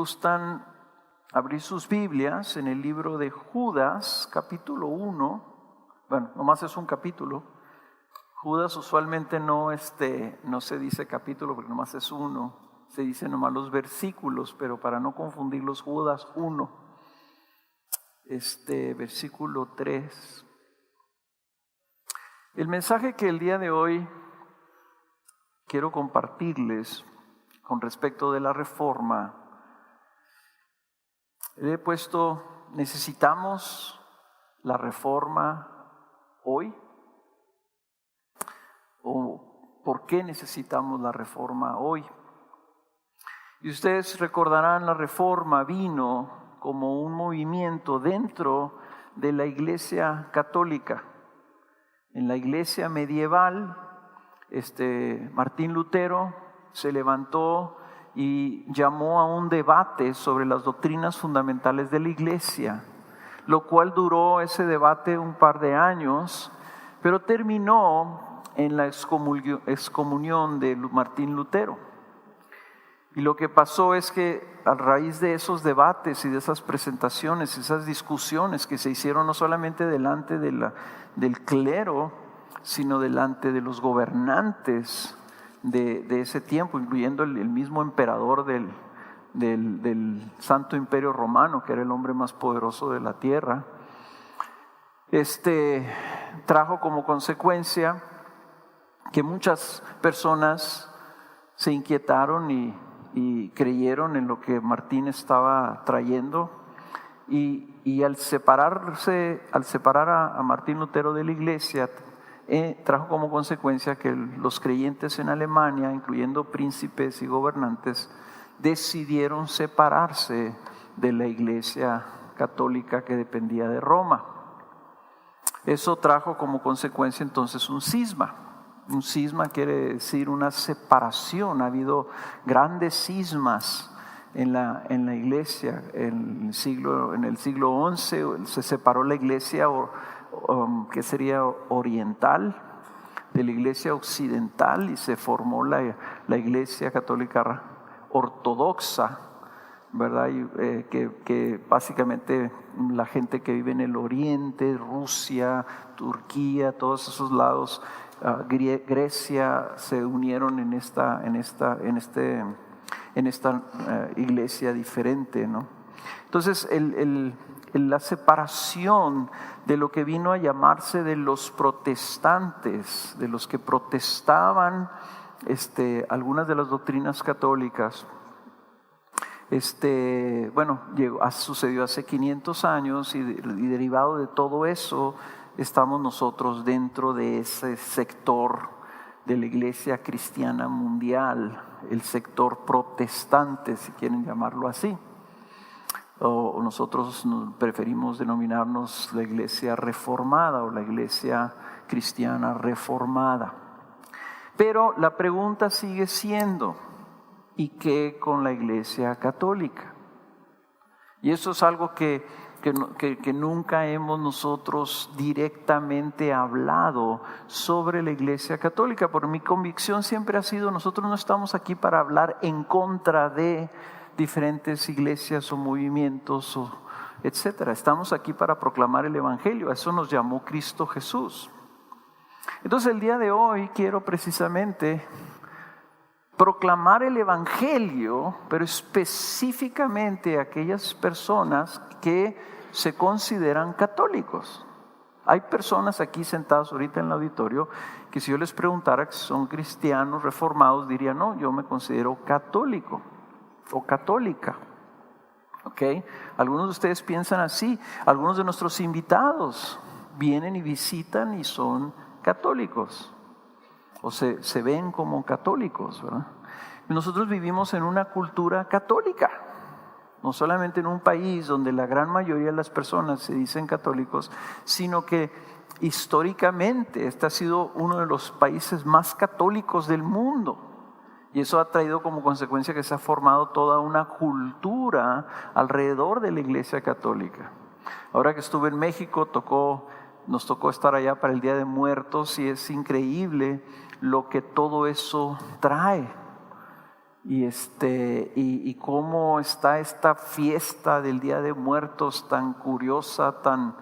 gustan abrir sus Biblias en el libro de Judas, capítulo 1, bueno, nomás es un capítulo. Judas usualmente no se dice capítulo porque nomás es uno, se dice nomás los versículos, pero para no confundirlos, Judas 1, versículo 3. El mensaje que el día de hoy quiero compartirles con respecto de la reforma, le he puesto, ¿necesitamos la reforma hoy? ¿O por qué necesitamos la reforma hoy? Y ustedes recordarán, la reforma vino como un movimiento dentro de la Iglesia católica. En la Iglesia medieval, Martín Lutero se levantó y llamó a un debate sobre las doctrinas fundamentales de la Iglesia, lo cual duró ese debate un par de años, pero terminó en la excomunión de Martín Lutero. Y lo que pasó es que a raíz de esos debates y de esas presentaciones, esas discusiones que se hicieron no solamente delante del clero, sino delante de los gobernantes de ese tiempo, incluyendo el mismo emperador del Santo Imperio Romano, que era el hombre más poderoso de la tierra, trajo como consecuencia que muchas personas se inquietaron y creyeron en lo que Martín estaba trayendo, y al separar a Martín Lutero de la iglesia, trajo como consecuencia que los creyentes en Alemania, incluyendo príncipes y gobernantes, decidieron separarse de la iglesia católica que dependía de Roma. Eso trajo como consecuencia entonces un cisma. Un cisma quiere decir una separación. Ha habido grandes cismas en la iglesia. En el siglo XI se separó la iglesia que sería oriental de la iglesia occidental, y se formó la iglesia católica ortodoxa, ¿verdad? Que básicamente la gente que vive en el oriente, Rusia, Turquía, todos esos lados, Grecia, se unieron en esta iglesia diferente, ¿no? Entonces la separación de lo que vino a llamarse de los protestantes, de los que protestaban algunas de las doctrinas católicas, sucedió hace 500 años, y derivado de todo eso estamos nosotros dentro de ese sector de la iglesia cristiana mundial, el sector protestante, si quieren llamarlo así. O nosotros preferimos denominarnos la iglesia reformada o la iglesia cristiana reformada. Pero la pregunta sigue siendo, ¿y qué con la iglesia católica? Y eso es algo que nunca hemos nosotros directamente hablado sobre la iglesia católica. Por mi convicción siempre ha sido, nosotros no estamos aquí para hablar en contra de diferentes iglesias o movimientos, etcétera. Estamos aquí para proclamar el evangelio. A eso nos llamó Cristo Jesús. Entonces el día de hoy quiero precisamente proclamar el evangelio, pero específicamente a aquellas personas que se consideran católicos. Hay personas aquí sentadas ahorita en el auditorio que, si yo les preguntara si son cristianos reformados, dirían: no, yo me considero católico o católica. ¿Okay? Algunos de ustedes piensan así. Algunos de nuestros invitados vienen y visitan y son católicos, o se ven como católicos, ¿verdad? Nosotros vivimos en una cultura católica, no solamente en un país donde la gran mayoría de las personas se dicen católicos, sino que históricamente este ha sido uno de los países más católicos del mundo. Y eso ha traído como consecuencia que se ha formado toda una cultura alrededor de la iglesia católica. Ahora que estuve en México, nos tocó estar allá para el Día de Muertos, y es increíble lo que todo eso trae. y cómo está esta fiesta del Día de Muertos tan curiosa, tan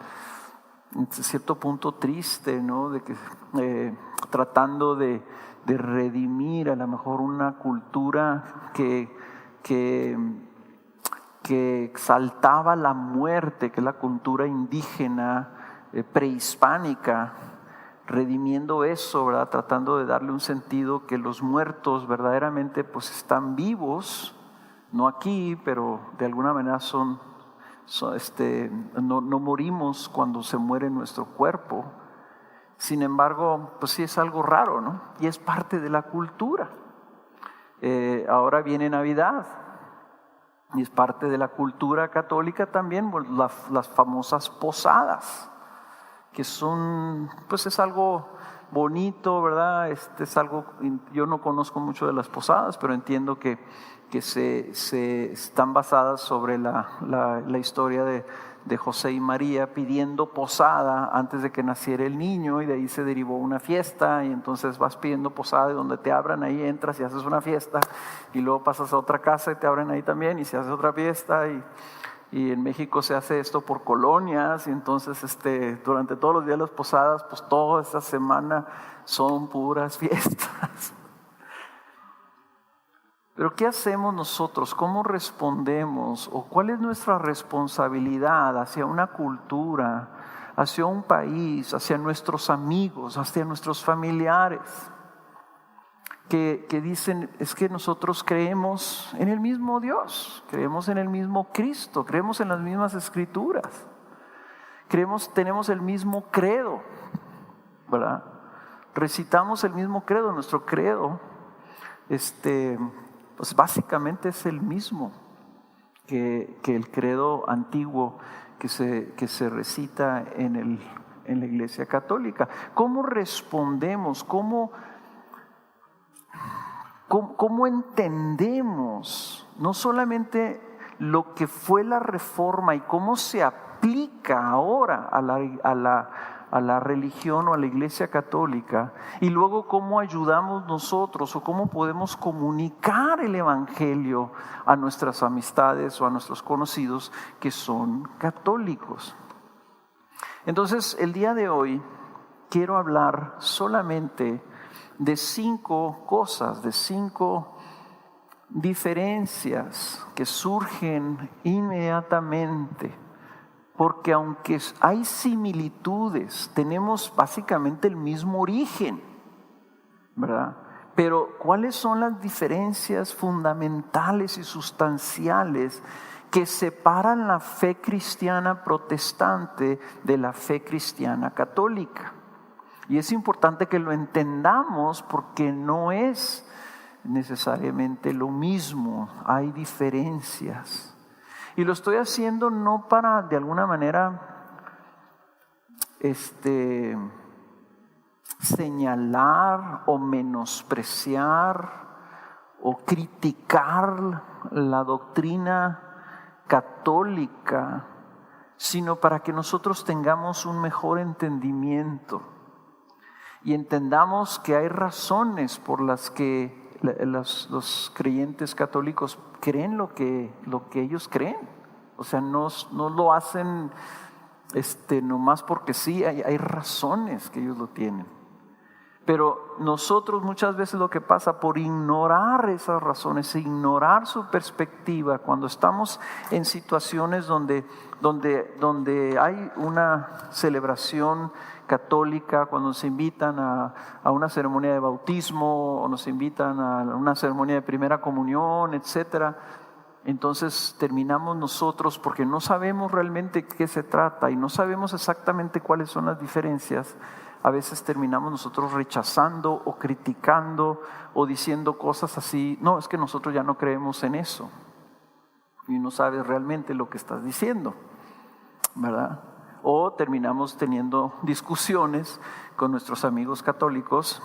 en cierto punto triste, ¿no? De que tratando de redimir a lo mejor una cultura que exaltaba la muerte, que es la cultura indígena prehispánica, redimiendo eso, ¿verdad? Tratando de darle un sentido que los muertos verdaderamente pues están vivos, no aquí, pero de alguna manera no morimos cuando se muere nuestro cuerpo. Sin embargo, pues sí es algo raro, ¿no? Y es parte de la cultura. Ahora viene Navidad y es parte de la cultura católica también, las famosas posadas, que son, pues es algo bonito, ¿verdad? Es algo, yo no conozco mucho de las posadas, pero entiendo que se están basadas sobre la historia de José y María pidiendo posada antes de que naciera el niño, y de ahí se derivó una fiesta, y entonces vas pidiendo posada y donde te abran ahí entras y haces una fiesta, y luego pasas a otra casa y te abren ahí también y se hace otra fiesta, y en México se hace esto por colonias, y entonces durante todos los días de las posadas, pues toda esta semana son puras fiestas. Pero ¿qué hacemos nosotros? ¿Cómo respondemos? ¿O cuál es nuestra responsabilidad hacia una cultura, hacia un país, hacia nuestros amigos, hacia nuestros familiares? Que dicen, es que nosotros creemos en el mismo Dios, creemos en el mismo Cristo, creemos en las mismas Escrituras, tenemos el mismo credo, ¿verdad? Recitamos el mismo credo, nuestro credo, pues básicamente es el mismo que el credo antiguo que se recita en la Iglesia Católica. ¿Cómo respondemos? ¿Cómo entendemos no solamente lo que fue la Reforma y cómo se aplica ahora a la religión o a la Iglesia Católica, y luego cómo ayudamos nosotros o cómo podemos comunicar el Evangelio a nuestras amistades o a nuestros conocidos que son católicos? Entonces, el día de hoy quiero hablar solamente de 5 cosas, de 5 diferencias que surgen inmediatamente, porque aunque hay similitudes, tenemos básicamente el mismo origen, ¿verdad? Pero ¿cuáles son las diferencias fundamentales y sustanciales que separan la fe cristiana protestante de la fe cristiana católica? Y es importante que lo entendamos porque no es necesariamente lo mismo, hay diferencias. Y lo estoy haciendo no para de alguna manera señalar o menospreciar o criticar la doctrina católica, sino para que nosotros tengamos un mejor entendimiento y entendamos que hay razones por las que los creyentes católicos creen lo que ellos creen. O sea, no lo hacen nomás porque sí, hay razones que ellos lo tienen. Pero nosotros muchas veces lo que pasa por ignorar esas razones, ignorar su perspectiva, cuando estamos en situaciones donde hay una celebración católica, cuando nos invitan a una ceremonia de bautismo o nos invitan a una ceremonia de primera comunión, etcétera, entonces terminamos nosotros, porque no sabemos realmente de qué se trata y no sabemos exactamente cuáles son las diferencias. A veces terminamos nosotros rechazando o criticando o diciendo cosas así, no, es que nosotros ya no creemos en eso. Y no sabes realmente lo que estás diciendo, ¿verdad? O terminamos teniendo discusiones con nuestros amigos católicos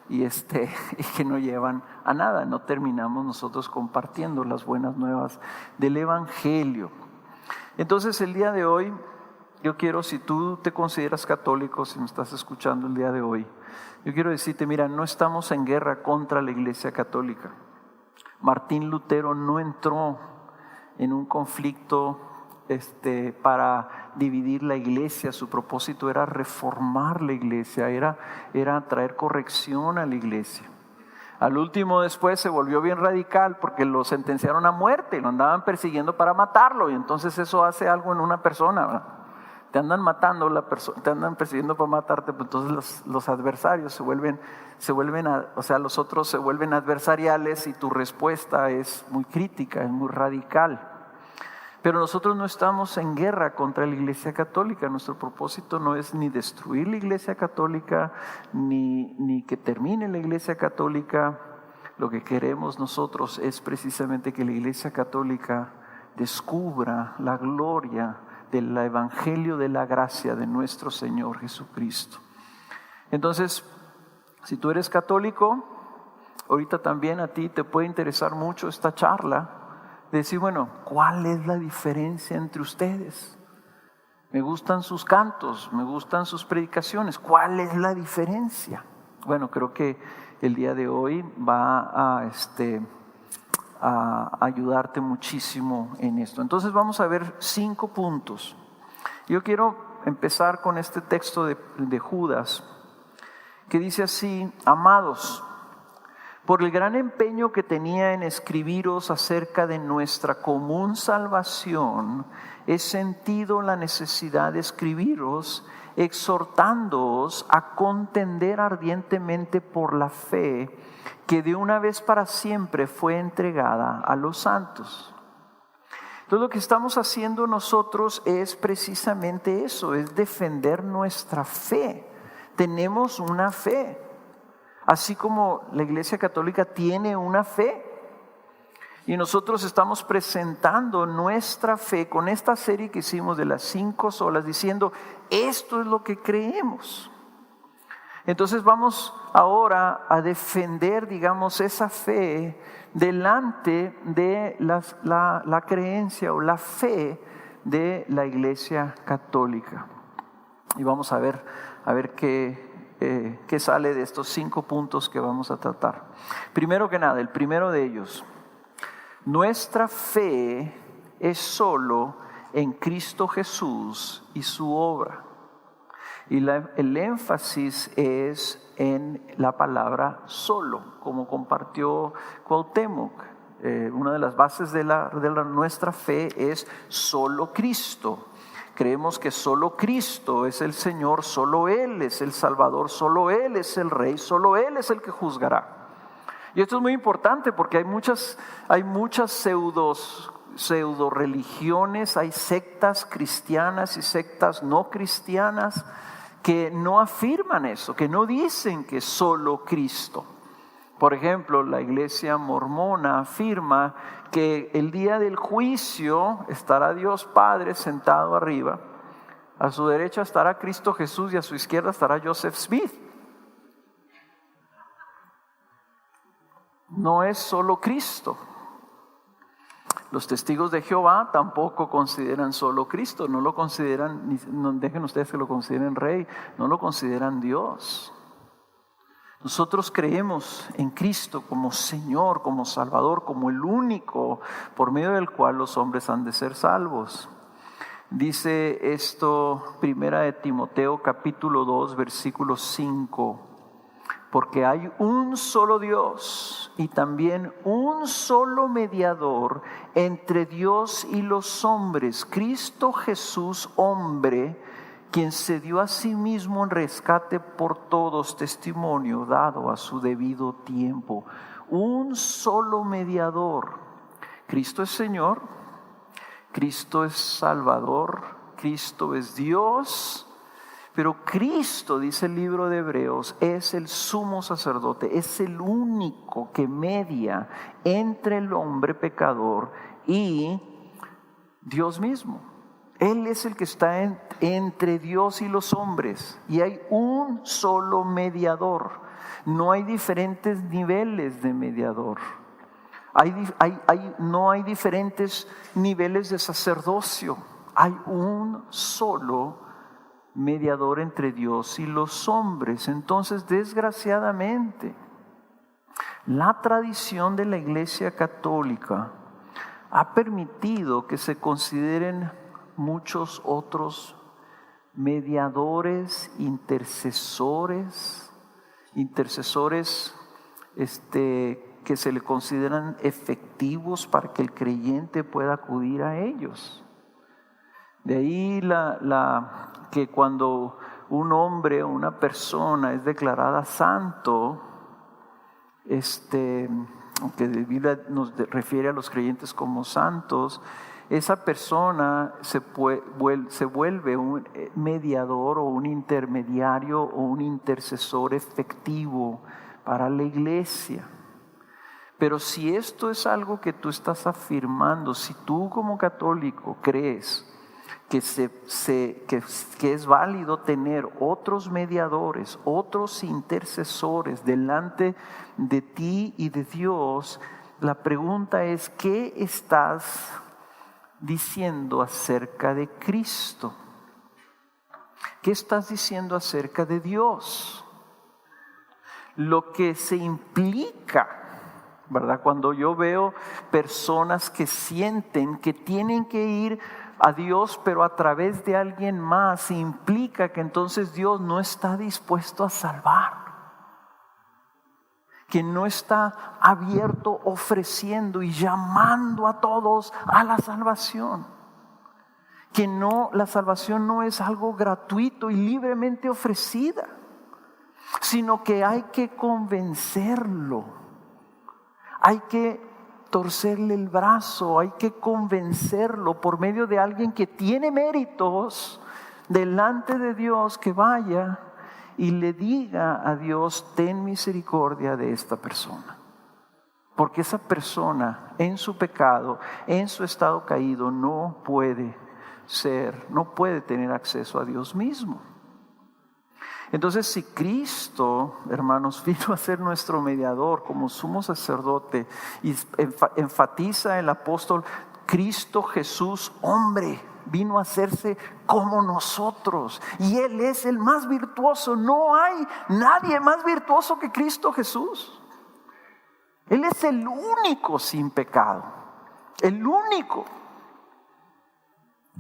y que no llevan a nada. No terminamos nosotros compartiendo las buenas nuevas del Evangelio. Entonces, el día de hoy, yo quiero, si tú te consideras católico, si me estás escuchando el día de hoy, yo quiero decirte, mira, no estamos en guerra contra la Iglesia Católica. Martín Lutero no entró en un conflicto para dividir la iglesia. Su propósito era reformar la iglesia, era traer corrección a la iglesia. Al último después se volvió bien radical porque lo sentenciaron a muerte y lo andaban persiguiendo para matarlo, y entonces eso hace algo en una persona, ¿verdad? Te andan matando, te andan persiguiendo para matarte, pues entonces los adversarios los otros se vuelven adversariales y tu respuesta es muy crítica, es muy radical. Pero nosotros no estamos en guerra contra la Iglesia Católica. Nuestro propósito no es ni destruir la Iglesia Católica, ni que termine la Iglesia Católica. Lo que queremos nosotros es precisamente que la Iglesia Católica descubra la gloria del Evangelio de la gracia de nuestro Señor Jesucristo. Entonces, si tú eres católico, ahorita también a ti te puede interesar mucho esta charla. Decir, bueno, ¿cuál es la diferencia entre ustedes? Me gustan sus cantos, me gustan sus predicaciones. ¿Cuál es la diferencia? Bueno, creo que el día de hoy va a ayudarte muchísimo en esto. Entonces vamos a ver 5 puntos. Yo quiero empezar con este texto de Judas, que dice así: amados, por el gran empeño que tenía en escribiros acerca de nuestra común salvación, he sentido la necesidad de escribiros, exhortándoos a contender ardientemente por la fe que de una vez para siempre fue entregada a los santos. Entonces lo que estamos haciendo nosotros es precisamente eso, es defender nuestra fe. Tenemos una fe. Así como la Iglesia Católica tiene una fe, y nosotros estamos presentando nuestra fe con esta serie que hicimos de las 5 solas, diciendo esto es lo que creemos. Entonces vamos ahora a defender, digamos, esa fe delante de la creencia o la fe de la Iglesia Católica. Y vamos a ver qué sale de estos 5 puntos que vamos a tratar. Primero que nada, el primero de ellos: nuestra fe es solo en Cristo Jesús y su obra. Y el énfasis es en la palabra solo, como compartió Cuauhtémoc. Una de las bases de nuestra fe es solo Cristo. Creemos que solo Cristo es el Señor, solo Él es el Salvador, solo Él es el Rey, solo Él es el que juzgará. Y esto es muy importante porque hay muchas pseudo religiones, hay sectas cristianas y sectas no cristianas que no afirman eso, que no dicen que solo Cristo. Por ejemplo, la iglesia mormona afirma que el día del juicio estará Dios Padre sentado arriba, a su derecha estará Cristo Jesús y a su izquierda estará Joseph Smith. No es solo Cristo. Los testigos de Jehová tampoco consideran solo Cristo, no lo consideran, no dejen ustedes que lo consideren Rey, no lo consideran Dios. Nosotros creemos en Cristo como Señor, como Salvador, como el único por medio del cual los hombres han de ser salvos. Dice esto 1 Timoteo capítulo 2 versículo 5: porque hay un solo Dios y también un solo mediador entre Dios y los hombres, Cristo Jesús hombre, quien se dio a sí mismo en rescate por todos, testimonio dado a su debido tiempo. Un solo mediador. Cristo es Señor, Cristo es Salvador, Cristo es Dios, pero Cristo, dice el libro de Hebreos, es el sumo sacerdote, es el único que media entre el hombre pecador y Dios mismo. Él es el que está entre Dios y los hombres, y hay un solo mediador. No hay diferentes niveles de mediador. No hay diferentes niveles de sacerdocio. Hay un solo mediador entre Dios y los hombres. Entonces, desgraciadamente, La tradición de la Iglesia Católica ha permitido que se consideren muchos otros mediadores, intercesores que se le consideran efectivos para que el creyente pueda acudir a ellos. De ahí que cuando un hombre o una persona es declarada santo, aunque la Biblia nos refiere a los creyentes como santos, esa persona se vuelve un mediador o un intermediario o un intercesor efectivo para la iglesia. Pero si esto es algo que tú estás afirmando, si tú como católico crees que es válido tener otros mediadores, otros intercesores delante de ti y de Dios, la pregunta es, ¿qué estás diciendo acerca de Cristo? ¿Qué estás diciendo acerca de Dios? Lo que se implica, ¿verdad? Cuando yo veo personas que sienten que tienen que ir a Dios, pero a través de alguien más, implica que entonces Dios no está dispuesto a salvar, que no está abierto, ofreciendo y llamando a todos a la salvación, que la salvación no es algo gratuito y libremente ofrecida, sino que hay que convencerlo, hay que torcerle el brazo, hay que convencerlo por medio de alguien que tiene méritos delante de Dios, que vaya y le diga a Dios: ten misericordia de esta persona. Porque esa persona en su pecado, en su estado caído, no puede tener acceso a Dios mismo. Entonces, si Cristo, hermanos, vino a ser nuestro mediador como sumo sacerdote, y enfatiza el apóstol, Cristo Jesús, hombre, vino a hacerse como nosotros, y Él es el más virtuoso. No hay nadie más virtuoso que Cristo Jesús. Él es el único sin pecado, el único.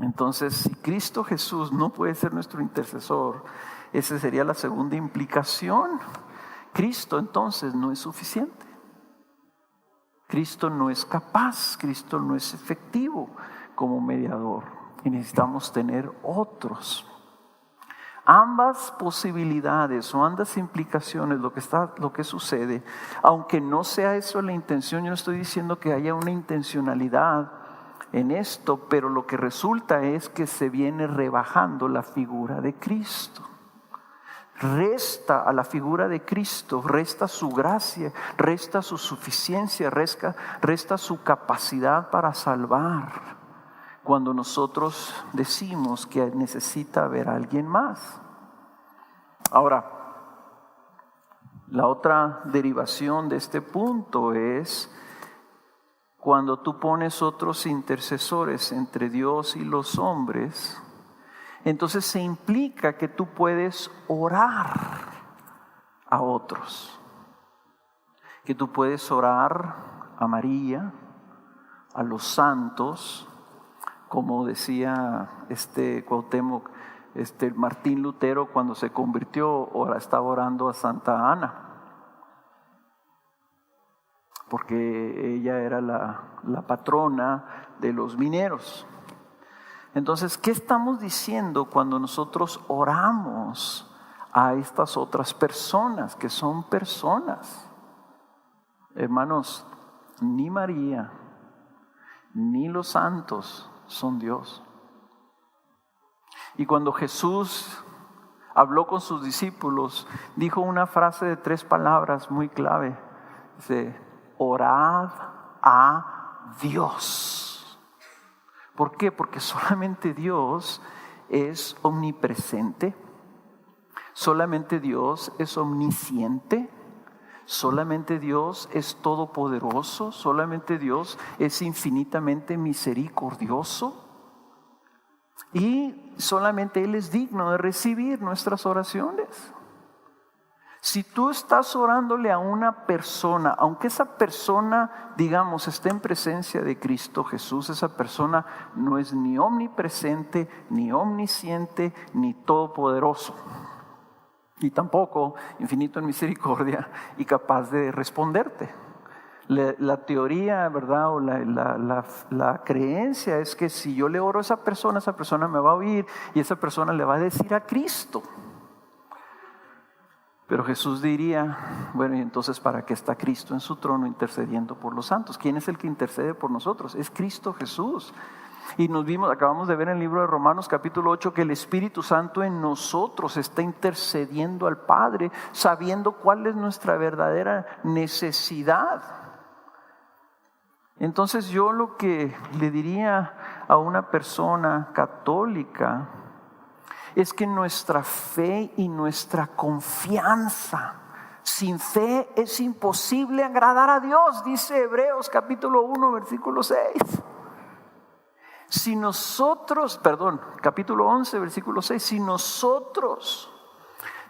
Entonces, si Cristo Jesús no puede ser nuestro intercesor, esa sería la segunda implicación. Cristo entonces no es suficiente. Cristo no es capaz, Cristo no es efectivo como mediador, y necesitamos tener otros. Ambas posibilidades o ambas implicaciones, lo que sucede, aunque no sea eso la intención, yo no estoy diciendo que haya una intencionalidad en esto, pero lo que resulta es que se viene rebajando la figura de Cristo. Resta a la figura de Cristo, resta su gracia, resta su suficiencia, resta su capacidad para salvar, cuando nosotros decimos que necesita haber alguien más. Ahora, la otra derivación de este punto es cuando tú pones otros intercesores entre Dios y los hombres. Entonces se implica que tú puedes orar a otros, que tú puedes orar a María, a los santos, como decía Cuauhtémoc, Martín Lutero cuando se convirtió, ahora estaba orando a Santa Ana, porque ella era la patrona de los mineros. Entonces, ¿qué estamos diciendo cuando nosotros oramos a estas otras personas, que son personas? Hermanos, ni María, ni los santos son Dios. Y cuando Jesús habló con sus discípulos, dijo una frase de 3 palabras muy clave. Dice: orad a Dios. ¿Por qué? Porque solamente Dios es omnipresente, solamente Dios es omnisciente, solamente Dios es todopoderoso, solamente Dios es infinitamente misericordioso, y solamente Él es digno de recibir nuestras oraciones. Si tú estás orándole a una persona, aunque esa persona, digamos, esté en presencia de Cristo Jesús, esa persona no es ni omnipresente, ni omnisciente, ni todopoderoso. Y tampoco infinito en misericordia y capaz de responderte. La teoría, ¿verdad? O la creencia es que si yo le oro a esa persona me va a oír y esa persona le va a decir a Cristo. Pero Jesús diría, bueno, y entonces ¿para qué está Cristo en su trono intercediendo por los santos? ¿Quién es el que intercede por nosotros? Es Cristo Jesús. Y acabamos de ver en el libro de Romanos capítulo 8 que el Espíritu Santo en nosotros está intercediendo al Padre, sabiendo cuál es nuestra verdadera necesidad. Entonces yo lo que le diría a una persona católica es que nuestra fe y nuestra confianza, sin fe es imposible agradar a Dios, dice Hebreos capítulo 1 versículo 6. Capítulo 11 versículo 6, si nosotros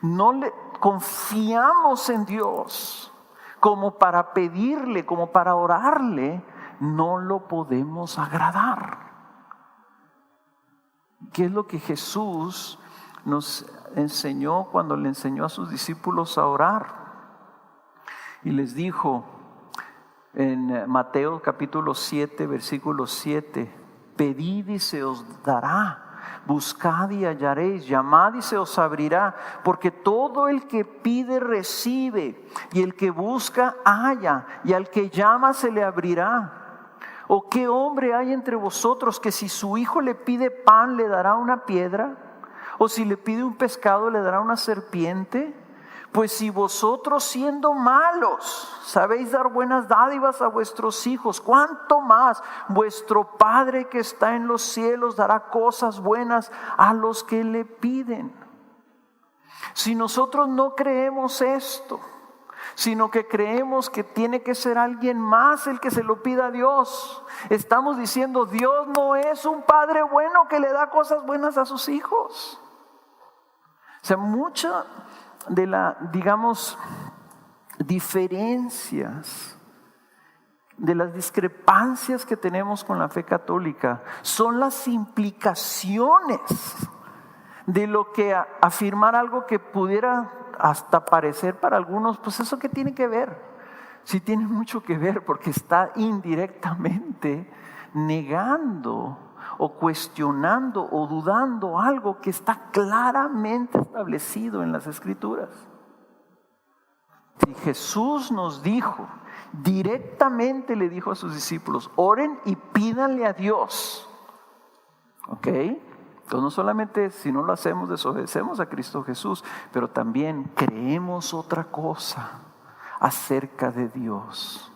no le confiamos en Dios como para pedirle, como para orarle, no lo podemos agradar. ¿Qué es lo que Jesús nos enseñó cuando le enseñó a sus discípulos a orar? Y les dijo en Mateo capítulo 7, versículo 7, pedid y se os dará, buscad y hallaréis, llamad y se os abrirá, porque todo el que pide recibe, y el que busca halla, y al que llama se le abrirá. ¿O qué hombre hay entre vosotros que si su hijo le pide pan le dará una piedra? ¿O si le pide un pescado le dará una serpiente? Pues si vosotros siendo malos sabéis dar buenas dádivas a vuestros hijos, ¿cuánto más vuestro Padre que está en los cielos dará cosas buenas a los que le piden? Si nosotros no creemos esto, sino que creemos que tiene que ser alguien más el que se lo pida a Dios, estamos diciendo Dios no es un padre bueno que le da cosas buenas a sus hijos. O sea, mucha de diferencias, de las discrepancias que tenemos con la fe católica son las implicaciones de lo que afirmar algo que pudiera hasta parecer para algunos, pues eso ¿qué tiene que ver? Sí tiene mucho que ver, porque está indirectamente negando o cuestionando o dudando algo que está claramente establecido en las Escrituras. Si Jesús nos dijo, directamente le dijo a sus discípulos, oren y pídanle a Dios. ¿Ok? Entonces no solamente si no lo hacemos desobedecemos a Cristo Jesús, pero también creemos otra cosa acerca de Dios.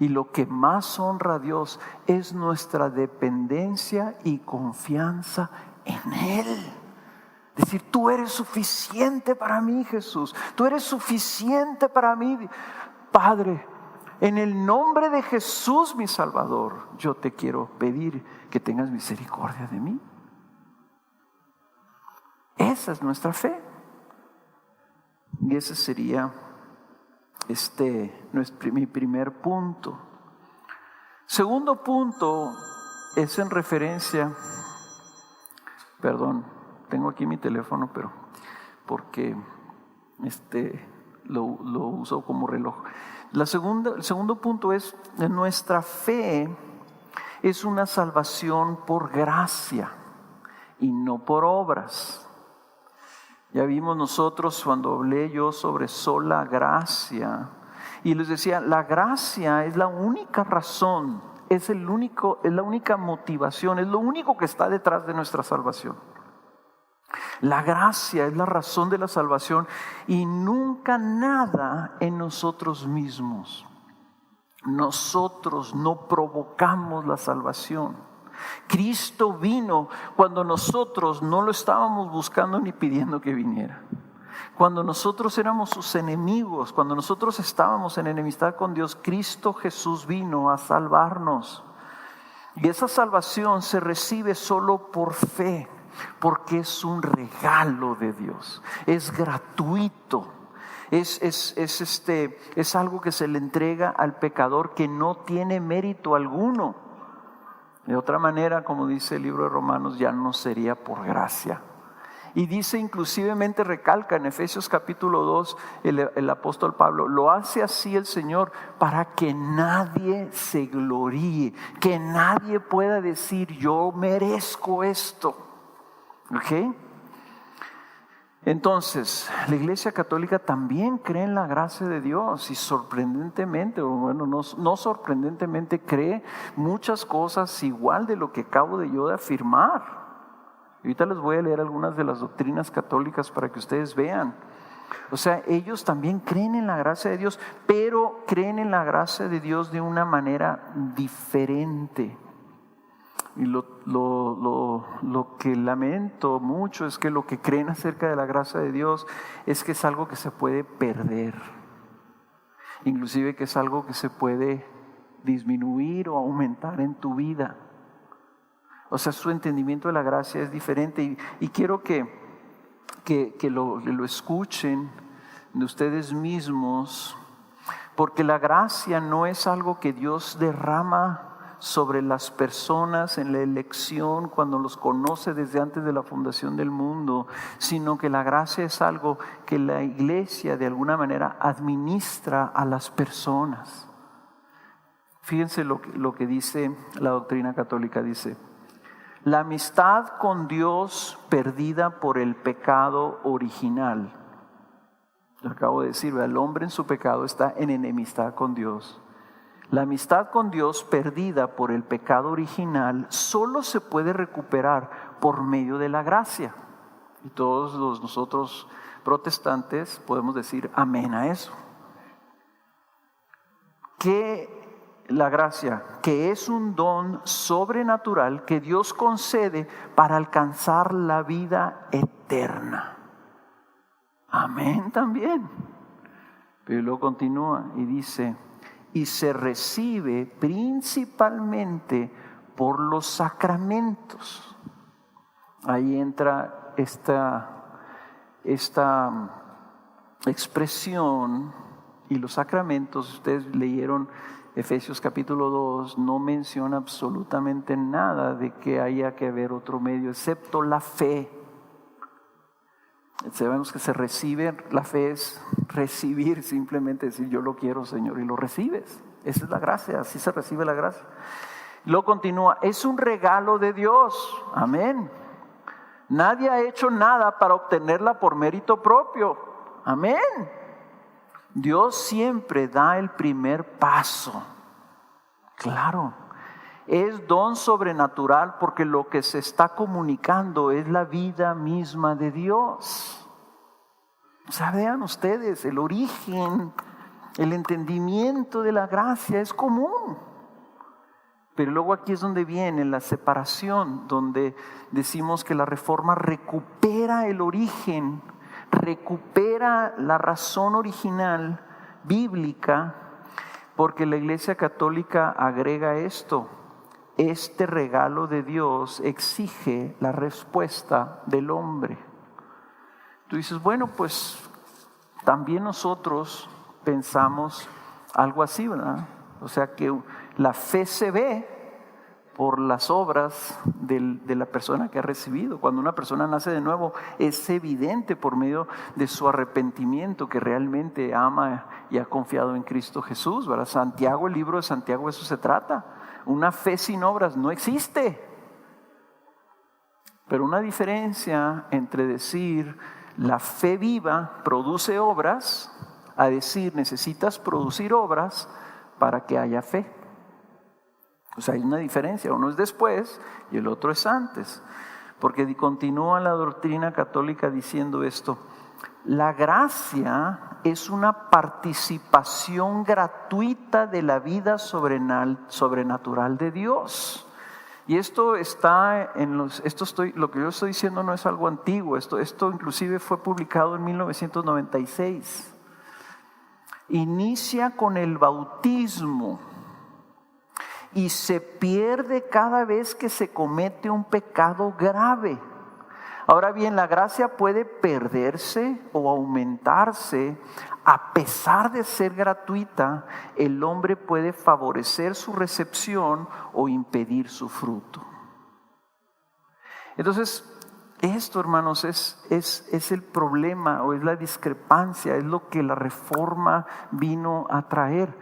Y lo que más honra a Dios es nuestra dependencia y confianza en Él. Es decir, tú eres suficiente para mí, Jesús. Tú eres suficiente para mí, Padre. En el nombre de Jesús, mi Salvador, yo te quiero pedir que tengas misericordia de mí. Esa es nuestra fe. Y ese sería mi primer punto. Segundo punto es en referencia, tengo aquí mi teléfono, pero porque lo uso como reloj. El segundo punto es: nuestra fe es una salvación por gracia y no por obras. Ya vimos nosotros cuando hablé yo sobre sola gracia, y les decía, la gracia es la única razón, es la única motivación, es lo único que está detrás de nuestra salvación. La gracia es la razón de la salvación y nunca nada en nosotros mismos. Nosotros no provocamos la salvación. Cristo vino cuando nosotros no lo estábamos buscando ni pidiendo que viniera. Cuando nosotros éramos sus enemigos, cuando nosotros estábamos en enemistad con Dios, Cristo Jesús vino a salvarnos. Y esa salvación se recibe solo por fe, porque es un regalo de Dios, es gratuito. Es algo que se le entrega al pecador que no tiene mérito alguno. De otra manera, como dice el libro de Romanos, ya no sería por gracia. Y dice, inclusivemente recalca en Efesios capítulo 2, el apóstol Pablo, lo hace así el Señor para que nadie se gloríe, que nadie pueda decir yo merezco esto. ¿Ok? Entonces, la Iglesia Católica también cree en la gracia de Dios y sorprendentemente, o bueno, no sorprendentemente, cree muchas cosas igual de lo que acabo de yo de afirmar. Ahorita les voy a leer algunas de las doctrinas católicas para que ustedes vean. O sea, ellos también creen en la gracia de Dios, pero creen en la gracia de Dios de una manera diferente. Y lo que lamento mucho es que lo que creen acerca de la gracia de Dios es que es algo que se puede perder. Inclusive que es algo que se puede disminuir o aumentar en tu vida. O sea, su entendimiento de la gracia es diferente y quiero que lo escuchen de ustedes mismos, porque la gracia no es algo que Dios derrama sobre las personas en la elección cuando los conoce desde antes de la fundación del mundo, sino que la gracia es algo que la iglesia de alguna manera administra a las personas. Fíjense lo que dice la doctrina católica, dice: la amistad con Dios perdida por el pecado original. Lo acabo de decir, el hombre en su pecado está en enemistad con Dios. La amistad con Dios perdida por el pecado original solo se puede recuperar por medio de la gracia. Y todos nosotros protestantes podemos decir amén a eso. Que la gracia, que es un don sobrenatural que Dios concede para alcanzar la vida eterna. Amén también. Pero luego continúa y dice: y se recibe principalmente por los sacramentos. Ahí entra esta expresión, y los sacramentos, ustedes leyeron Efesios capítulo 2, no menciona absolutamente nada de que haya que haber otro medio excepto la fe. Sabemos que se recibe, la fe es recibir, simplemente decir yo lo quiero, Señor, y lo recibes. Esa es la gracia, así se recibe la gracia. Luego continúa, es un regalo de Dios, amén. Nadie ha hecho nada para obtenerla por mérito propio, amén. Dios siempre da el primer paso, claro. Es don sobrenatural porque lo que se está comunicando es la vida misma de Dios. O sea, vean ustedes, el origen, el entendimiento de la gracia es común. Pero luego aquí es donde viene la separación, donde decimos que la reforma recupera el origen, recupera la razón original bíblica, porque la Iglesia Católica agrega esto: este regalo de Dios exige la respuesta del hombre. Tú dices, bueno, pues también nosotros pensamos algo así, ¿verdad? O sea que la fe se ve por las obras de la persona que ha recibido. Cuando una persona nace de nuevo, es evidente por medio de su arrepentimiento que realmente ama y ha confiado en Cristo Jesús, ¿verdad? Santiago, el libro de Santiago, eso se trata. Una fe sin obras no existe. Pero una diferencia entre decir la fe viva produce obras, a decir necesitas producir obras para que haya fe. O sea, hay una diferencia, uno es después y el otro es antes. Porque continúa la doctrina católica diciendo esto: la gracia es una participación gratuita de la vida sobrenatural de Dios. Y esto está lo que yo estoy diciendo no es algo antiguo, esto inclusive fue publicado en 1996. Inicia con el bautismo y se pierde cada vez que se comete un pecado grave. Ahora bien, la gracia puede perderse o aumentarse. A pesar de ser gratuita, el hombre puede favorecer su recepción o impedir su fruto. Entonces, esto, hermanos, es el problema o es la discrepancia, es lo que la reforma vino a traer.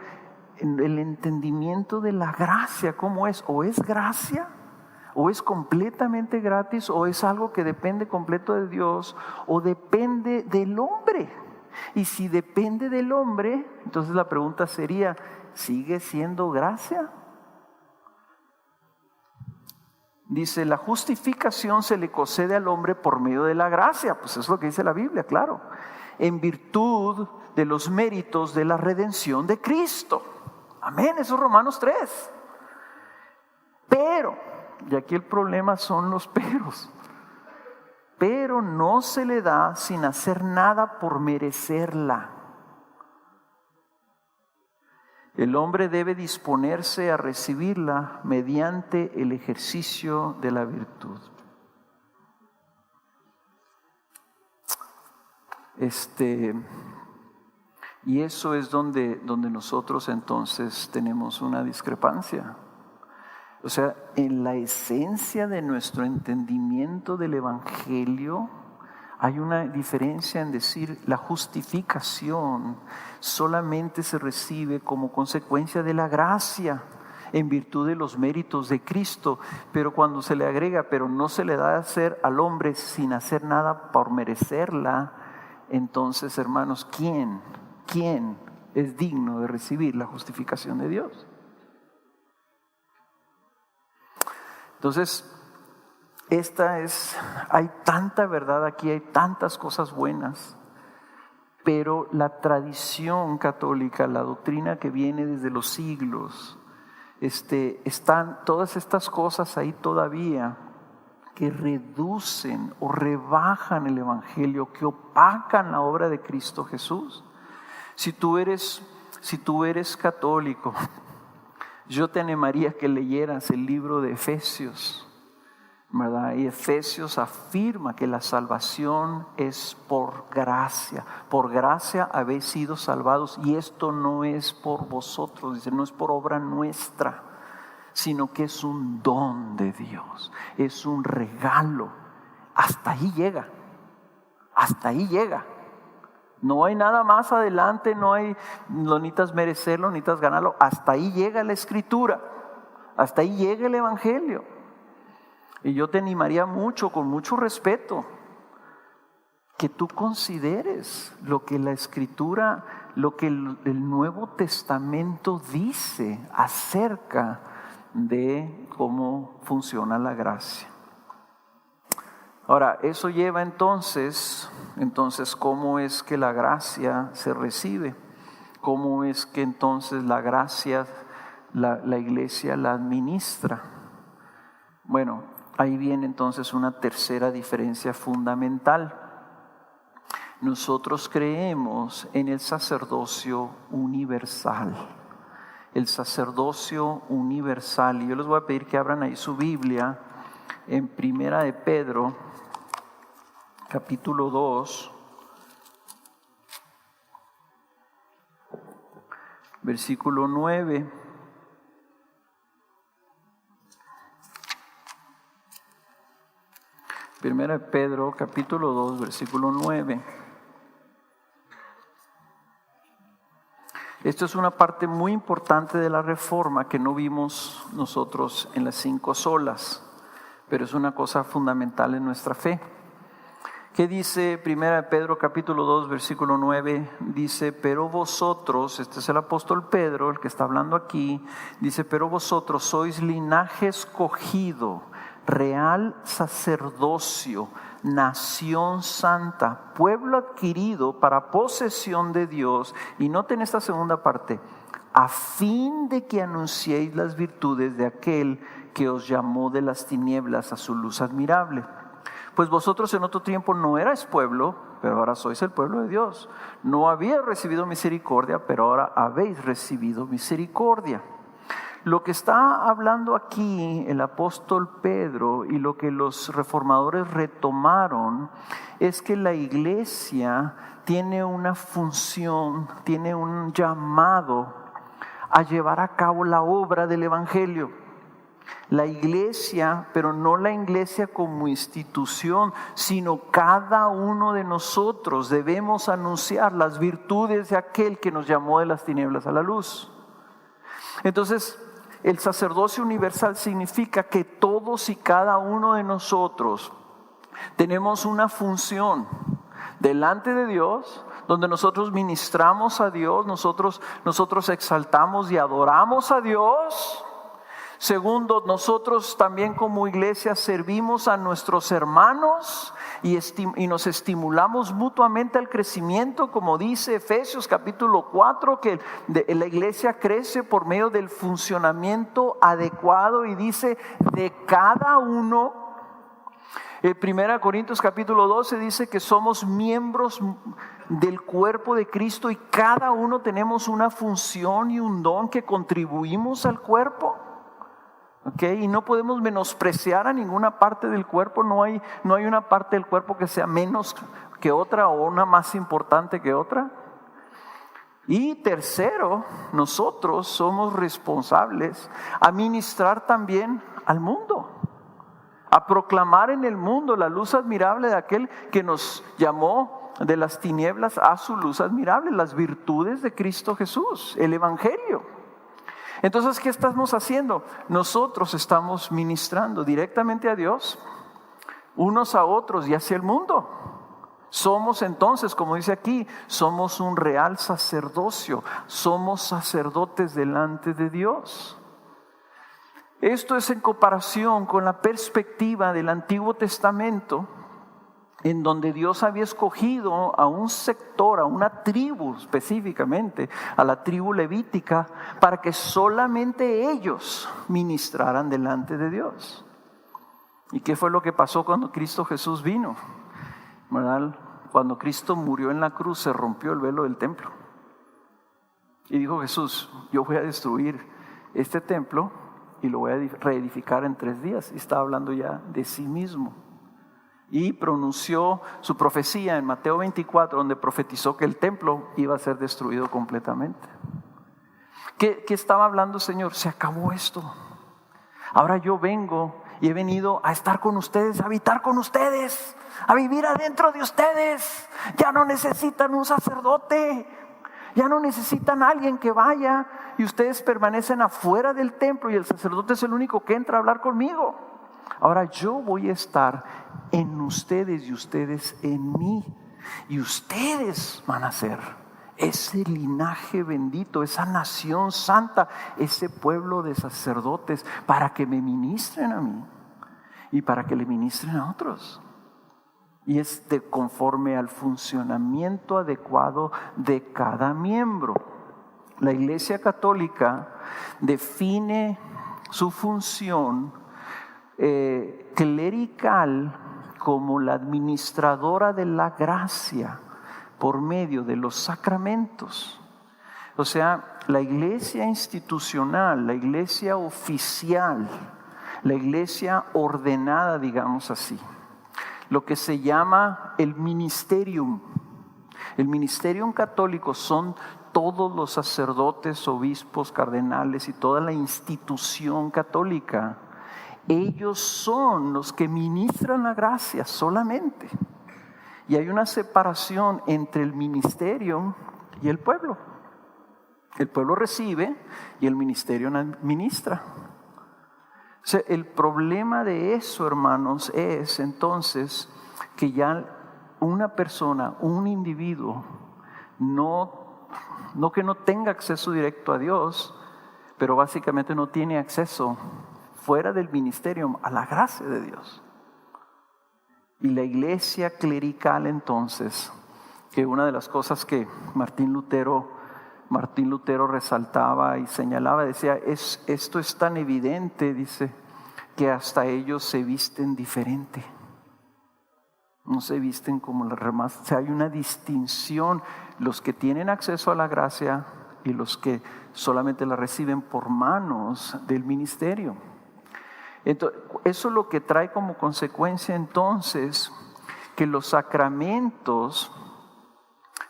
El entendimiento de la gracia, ¿cómo es? O es gracia, o es completamente gratis, o es algo que depende completo de Dios, o depende del hombre. Y si depende del hombre, entonces la pregunta sería, ¿sigue siendo gracia? Dice, la justificación se le concede al hombre por medio de la gracia. Pues es lo que dice la Biblia, claro. En virtud de los méritos de la redención de Cristo. Amén, eso es Romanos 3. Pero, y aquí el problema son los peros. Pero no se le da sin hacer nada por merecerla. El hombre debe disponerse a recibirla mediante el ejercicio de la virtud. Y eso es donde nosotros entonces tenemos una discrepancia. O sea, en la esencia de nuestro entendimiento del Evangelio hay una diferencia en decir la justificación solamente se recibe como consecuencia de la gracia en virtud de los méritos de Cristo, pero cuando se le agrega, pero no se le da a hacer al hombre sin hacer nada por merecerla, entonces, hermanos, ¿quién es digno de recibir la justificación de Dios? Entonces, hay tanta verdad aquí, hay tantas cosas buenas, pero la tradición católica, la doctrina que viene desde los siglos, están todas estas cosas ahí todavía que reducen o rebajan el Evangelio, que opacan la obra de Cristo Jesús. Si tú eres católico, yo te animaría que leyeras el libro de Efesios, ¿verdad? Y Efesios afirma que la salvación es por gracia. Por gracia habéis sido salvados, y esto no es por vosotros, dice, no es por obra nuestra, sino que es un don de Dios, es un regalo. Hasta ahí llega, hasta ahí llega. No hay nada más adelante, no necesitas merecerlo, necesitas ganarlo. Hasta ahí llega la Escritura, hasta ahí llega el Evangelio. Y yo te animaría mucho, con mucho respeto, que tú consideres lo que la Escritura, lo que el Nuevo Testamento dice acerca de cómo funciona la gracia. Ahora, eso lleva entonces, ¿cómo es que la gracia se recibe? ¿Cómo es que entonces la gracia, la iglesia la administra? Bueno, ahí viene entonces una tercera diferencia fundamental. Nosotros creemos en el sacerdocio universal. El sacerdocio universal. Y yo les voy a pedir que abran ahí su Biblia en Primera de Pedro, capítulo 2, versículo 9. Primera de Pedro, capítulo 2, versículo 9. Esto es una parte muy importante de la reforma que no vimos nosotros en las 5 solas, pero es una cosa fundamental en nuestra fe. ¿Qué dice Primera de Pedro capítulo 2 versículo 9? Dice, pero vosotros, este es el apóstol Pedro el que está hablando aquí, dice, pero vosotros sois linaje escogido, real sacerdocio, nación santa, pueblo adquirido para posesión de Dios. Y noten esta segunda parte, a fin de que anunciéis las virtudes de aquel que os llamó de las tinieblas a su luz admirable. Pues vosotros en otro tiempo no erais pueblo, pero ahora sois el pueblo de Dios. No habíais recibido misericordia, pero ahora habéis recibido misericordia. Lo que está hablando aquí el apóstol Pedro y lo que los reformadores retomaron es que la iglesia tiene una función, tiene un llamado a llevar a cabo la obra del evangelio. La iglesia, pero no la iglesia como institución, sino cada uno de nosotros debemos anunciar las virtudes de aquel que nos llamó de las tinieblas a la luz. Entonces, el sacerdocio universal significa que todos y cada uno de nosotros tenemos una función delante de Dios, donde nosotros ministramos a Dios, nosotros exaltamos y adoramos a Dios. Segundo, nosotros también como iglesia servimos a nuestros hermanos y nos estimulamos mutuamente al crecimiento, como dice Efesios capítulo 4, que la iglesia crece por medio del funcionamiento adecuado, y dice de cada uno. 1 Corintios capítulo 12 dice que somos miembros del cuerpo de Cristo y cada uno tenemos una función y un don que contribuimos al cuerpo. Okay, y no podemos menospreciar a ninguna parte del cuerpo. No hay una parte del cuerpo que sea menos que otra o una más importante que otra. Y tercero, nosotros somos responsables a ministrar también al mundo, a proclamar en el mundo la luz admirable de aquel que nos llamó de las tinieblas a su luz admirable, las virtudes de Cristo Jesús, el evangelio. Entonces, ¿qué estamos haciendo? Nosotros estamos ministrando directamente a Dios, unos a otros y hacia el mundo. Somos entonces, como dice aquí, somos un real sacerdocio, somos sacerdotes delante de Dios. Esto es en comparación con la perspectiva del Antiguo Testamento, en donde Dios había escogido a un sector, a una tribu específicamente, a la tribu levítica, para que solamente ellos ministraran delante de Dios. ¿Y qué fue lo que pasó cuando Cristo Jesús vino? ¿Verdad? Cuando Cristo murió en la cruz, se rompió el velo del templo. Y dijo Jesús: yo voy a destruir este templo y lo voy a reedificar en 3 días. Y estaba hablando ya de sí mismo. Y pronunció su profecía en Mateo 24, donde profetizó que el templo iba a ser destruido completamente. ¿Qué estaba hablando el Señor? Se acabó esto. Ahora yo vengo y he venido a estar con ustedes, a habitar con ustedes, a vivir adentro de ustedes. Ya no necesitan un sacerdote, ya no necesitan a alguien que vaya, y ustedes permanecen afuera del templo y el sacerdote es el único que entra a hablar conmigo. Ahora yo voy a estar en ustedes y ustedes en mí, y ustedes van a ser ese linaje bendito, esa nación santa, ese pueblo de sacerdotes, para que me ministren a mí y para que le ministren a otros. Y es conforme al funcionamiento adecuado de cada miembro. La Iglesia Católica define su función clerical como la administradora de la gracia por medio de los sacramentos. O sea, la iglesia institucional, la iglesia oficial, la iglesia ordenada, digamos así, lo que se llama el ministerium. El ministerium católico son todos los sacerdotes, obispos, cardenales y toda la institución católica. Ellos son los que ministran la gracia solamente. Y hay una separación entre el ministerio y el pueblo. El pueblo recibe y el ministerio administra. O sea, el problema de eso, hermanos, es entonces que ya una persona, un individuo, no que no tenga acceso directo a Dios, pero básicamente no tiene acceso fuera del ministerio a la gracia de Dios. Y la iglesia clerical entonces, que una de las cosas que Martín Lutero resaltaba y señalaba, decía, esto es tan evidente, dice, que hasta ellos se visten diferente. No se visten como los demás. O sea, hay una distinción, los que tienen acceso a la gracia y los que solamente la reciben por manos del ministerio. Entonces, eso es lo que trae como consecuencia entonces que los sacramentos,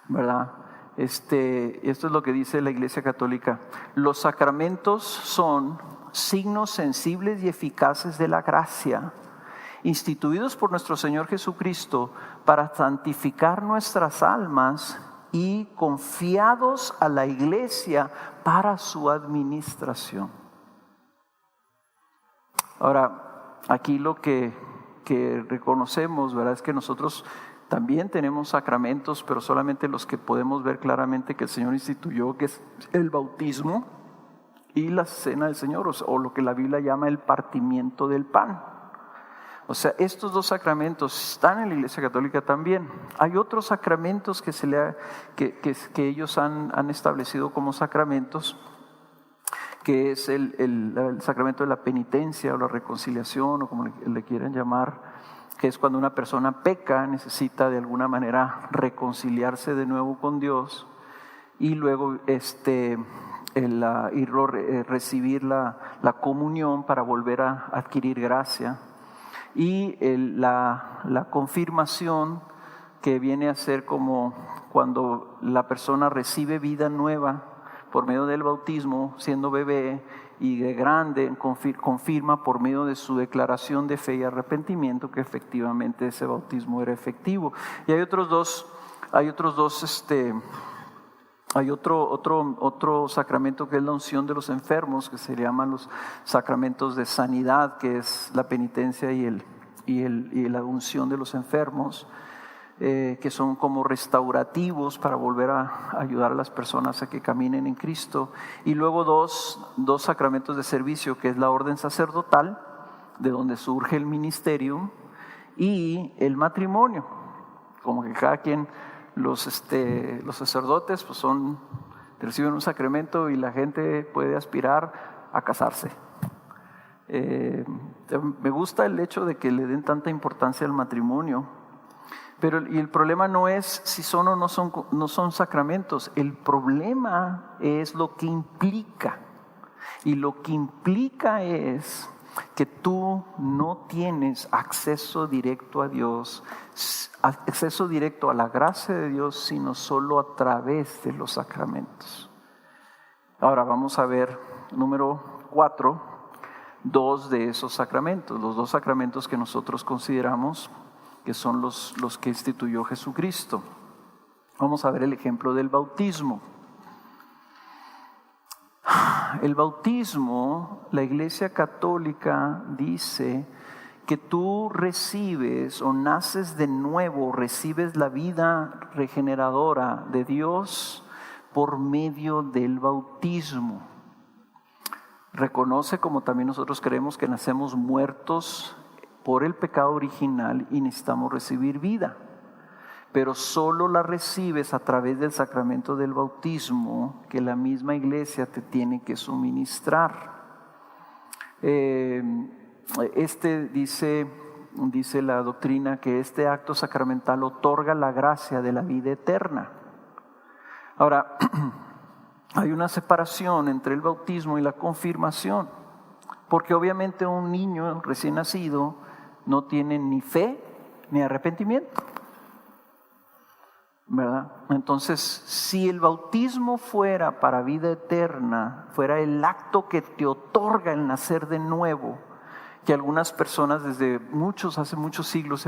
¿verdad? Esto es lo que dice la Iglesia Católica. Los sacramentos son signos sensibles y eficaces de la gracia, instituidos por nuestro Señor Jesucristo para santificar nuestras almas y confiados a la Iglesia para su administración. Ahora, aquí lo que reconocemos, ¿verdad?, es que nosotros también tenemos sacramentos, pero solamente los que podemos ver claramente que el Señor instituyó, que es el bautismo y la cena del Señor, o lo que la Biblia llama el partimiento del pan. O sea, estos dos sacramentos están en la Iglesia Católica también. Hay otros sacramentos que ellos han establecido como sacramentos, que es el sacramento de la penitencia o la reconciliación, o como le quieran llamar, que es cuando una persona peca, necesita de alguna manera reconciliarse de nuevo con Dios, y luego recibir la comunión para volver a adquirir gracia. Y la confirmación, que viene a ser como cuando la persona recibe vida nueva por medio del bautismo, siendo bebé, y de grande confirma por medio de su declaración de fe y arrepentimiento que efectivamente ese bautismo era efectivo. Y hay otro sacramento que es la unción de los enfermos, que se llaman los sacramentos de sanidad, que es la penitencia y la unción de los enfermos, que son como restaurativos para volver a ayudar a las personas a que caminen en Cristo. Y luego dos sacramentos de servicio, que es la orden sacerdotal, de donde surge el ministerio, y el matrimonio. Como que cada quien, los sacerdotes pues reciben un sacramento y la gente puede aspirar a casarse. Me gusta el hecho de que le den tanta importancia al matrimonio, pero el problema no es si son o no son sacramentos. El problema es lo que implica, y lo que implica es que tú no tienes acceso directo a Dios, acceso directo a la gracia de Dios, sino solo a través de los sacramentos. Ahora vamos a ver, número 4, dos de esos sacramentos, los dos sacramentos que nosotros consideramos que son los que instituyó Jesucristo. Vamos a ver el ejemplo del bautismo. El bautismo, la Iglesia Católica dice que tú recibes o naces de nuevo, recibes la vida regeneradora de Dios por medio del bautismo. Reconoce, como también nosotros creemos, que nacemos muertos por el pecado original y necesitamos recibir vida, pero solo la recibes a través del sacramento del bautismo que la misma Iglesia te tiene que suministrar. Dice la doctrina que este acto sacramental otorga la gracia de la vida eterna. Ahora, hay una separación entre el bautismo y la confirmación, porque obviamente un niño recién nacido no tiene ni fe ni arrepentimiento, ¿verdad? Entonces, si el bautismo fuera para vida eterna, fuera el acto que te otorga el nacer de nuevo, que algunas personas hace muchos siglos,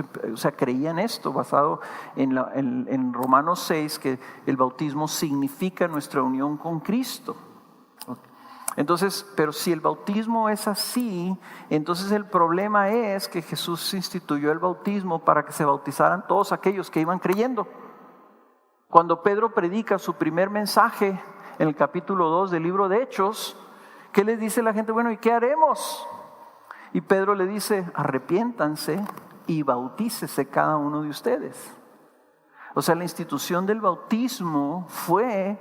creían esto, basado en Romanos 6, que el bautismo significa nuestra unión con Cristo. Entonces, pero si el bautismo es así, entonces el problema es que Jesús instituyó el bautismo para que se bautizaran todos aquellos que iban creyendo. Cuando Pedro predica su primer mensaje en el capítulo 2 del libro de Hechos, ¿qué les dice la gente? Bueno, ¿y qué haremos? Y Pedro le dice, arrepiéntanse y bautícese cada uno de ustedes. O sea, la institución del bautismo fue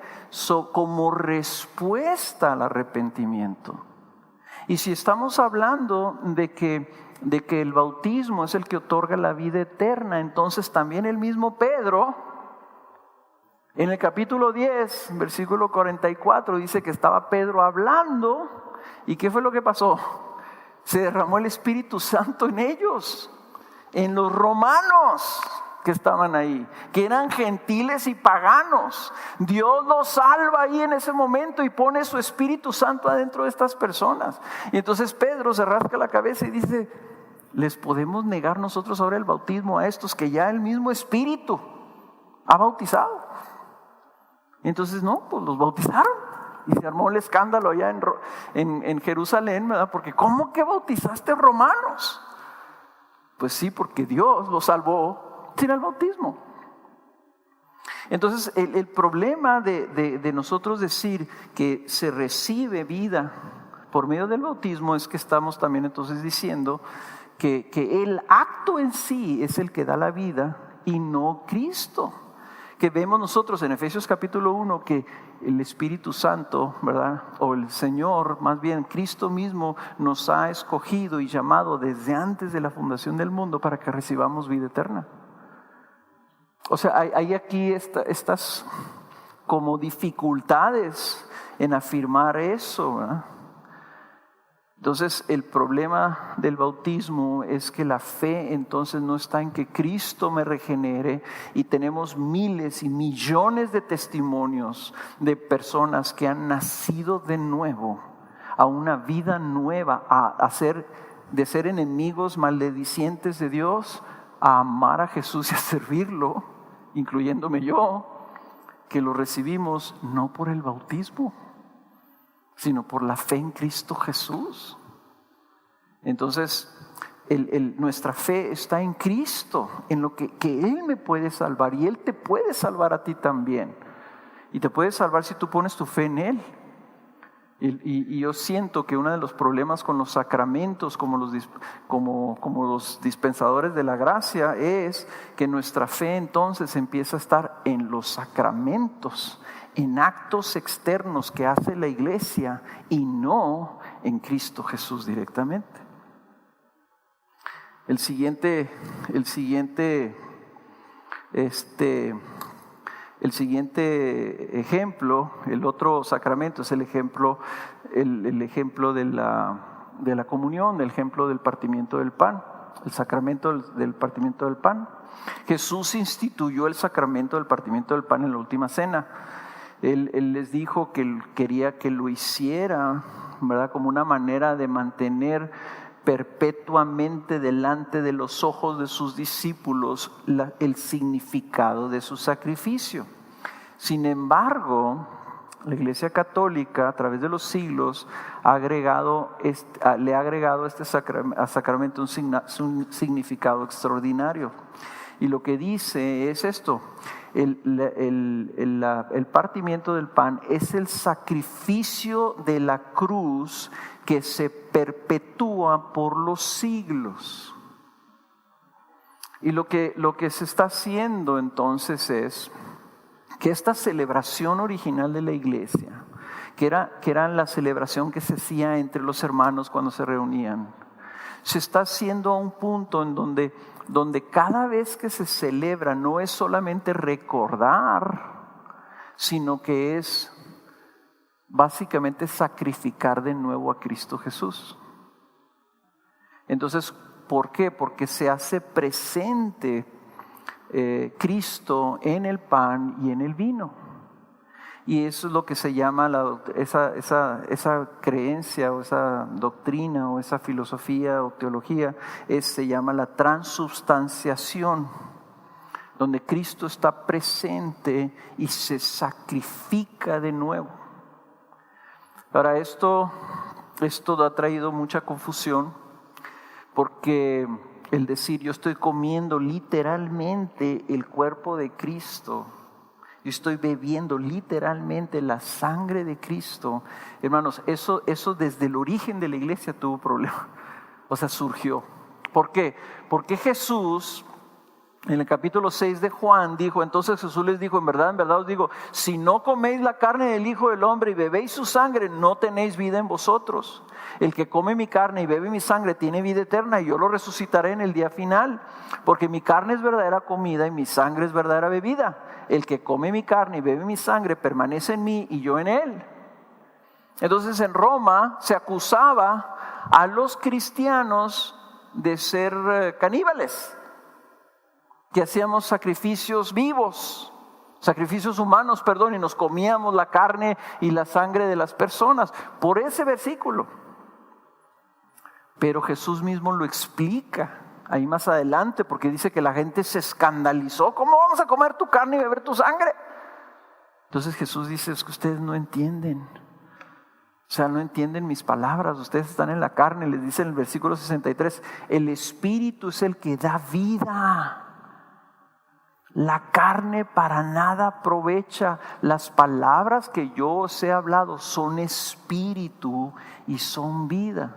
como respuesta al arrepentimiento. Y si estamos hablando de que el bautismo es el que otorga la vida eterna, entonces también el mismo Pedro En el capítulo 10, versículo 44, dice que estaba Pedro hablando. ¿Y qué fue lo que pasó? Se derramó el Espíritu Santo en ellos, en los romanos que estaban ahí, que eran gentiles y paganos. Dios los salva ahí en ese momento y pone su Espíritu Santo adentro de estas personas. Y entonces Pedro se rasca la cabeza y dice: ¿les podemos negar nosotros ahora el bautismo a estos que ya el mismo Espíritu ha bautizado? Entonces no, pues los bautizaron. Y se armó el escándalo allá en Jerusalén, ¿verdad? Porque ¿cómo que bautizaste romanos? Pues sí, porque Dios los salvó sin el bautismo. Entonces el problema de nosotros decir que se recibe vida por medio del bautismo es que estamos también entonces diciendo que el acto en sí es el que da la vida y no Cristo. Que vemos nosotros en Efesios capítulo 1 que el Espíritu Santo, ¿verdad? O el Señor, más bien Cristo mismo, nos ha escogido y llamado desde antes de la fundación del mundo para que recibamos vida eterna. O sea, hay aquí estas como dificultades en afirmar eso, ¿verdad? Entonces el problema del bautismo es que la fe entonces no está en que Cristo me regenere, y tenemos miles y millones de testimonios de personas que han nacido de nuevo a una vida nueva, de ser enemigos maldicientes de Dios, a amar a Jesús y a servirlo, incluyéndome yo, que lo recibimos no por el bautismo, sino por la fe en Cristo Jesús. Entonces, nuestra fe está en Cristo, en lo que Él me puede salvar, y Él te puede salvar a ti también. Y te puede salvar si tú pones tu fe en Él. Y yo siento que uno de los problemas con los sacramentos, como los dispensadores de la gracia, es que nuestra fe entonces empieza a estar en los sacramentos, en actos externos que hace la iglesia, y no en Cristo Jesús directamente. El siguiente ejemplo, el otro sacramento, es el ejemplo de la comunión, el ejemplo del partimiento del pan, el sacramento del partimiento del pan. Jesús instituyó el sacramento del partimiento del pan en la última cena. Él les dijo que él quería que lo hiciera, ¿verdad?, como una manera de mantener perpetuamente delante de los ojos de sus discípulos el significado de su sacrificio. Sin embargo, la Iglesia Católica a través de los siglos le ha agregado a este sacramento un significado extraordinario. Y lo que dice es esto: el partimiento del pan es el sacrificio de la cruz que se perpetúa por los siglos. Y lo que se está haciendo entonces es que esta celebración original de la iglesia, que era la celebración que se hacía entre los hermanos cuando se reunían, se está haciendo a un punto en donde cada vez que se celebra no es solamente recordar, sino que es básicamente sacrificar de nuevo a Cristo Jesús. Entonces, ¿por qué? Porque se hace presente Cristo en el pan y en el vino. Y eso es lo que se llama esa creencia o esa doctrina o esa filosofía o teología, se llama la transubstanciación, donde Cristo está presente y se sacrifica de nuevo. Ahora esto ha traído mucha confusión, porque el decir yo estoy comiendo literalmente el cuerpo de Cristo, yo estoy bebiendo literalmente la sangre de Cristo, hermanos, eso desde el origen de la iglesia tuvo problema, o sea, surgió. ¿Por qué? Porque Jesús, en el capítulo 6 de Juan, dijo, entonces Jesús les dijo, en verdad os digo, si no coméis la carne del Hijo del Hombre y bebéis su sangre, no tenéis vida en vosotros. El que come mi carne y bebe mi sangre tiene vida eterna, y yo lo resucitaré en el día final, porque mi carne es verdadera comida y mi sangre es verdadera bebida. el que come mi carne y bebe mi sangre permanece en mí y yo en él. Entonces en Roma se acusaba a los cristianos de ser caníbales, que hacíamos sacrificios vivos, sacrificios humanos, y nos comíamos la carne y la sangre de las personas, por ese versículo. Pero Jesús mismo lo explica ahí más adelante, porque dice que la gente se escandalizó. ¿Cómo vamos a comer tu carne y beber tu sangre? Entonces Jesús dice, es que ustedes no entienden. O sea, no entienden mis palabras, ustedes están en la carne. Les dice en el versículo 63, el Espíritu es el que da vida. La carne para nada aprovecha. Las palabras que yo os he hablado son espíritu y son vida.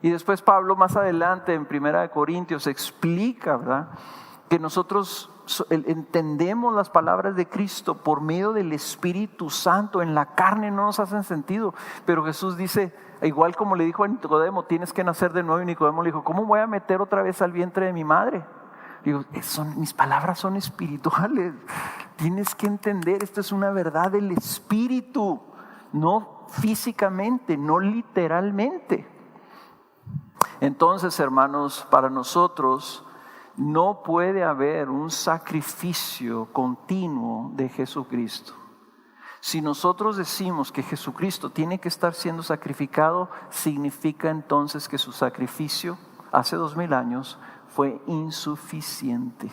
Y después Pablo más adelante en 1 Corintios explica, ¿verdad?, que nosotros entendemos las palabras de Cristo por medio del Espíritu Santo. En la carne no nos hacen sentido, pero Jesús dice, igual como le dijo a Nicodemo, tienes que nacer de nuevo, y Nicodemo le dijo, ¿cómo voy a meter otra vez al vientre de mi madre? Digo, mis palabras son espirituales, tienes que entender, esto es una verdad del Espíritu, no físicamente, no literalmente. Entonces, hermanos, para nosotros no puede haber un sacrificio continuo de Jesucristo. Si nosotros decimos que Jesucristo tiene que estar siendo sacrificado, significa entonces que su sacrificio hace 2000 años fue insuficiente.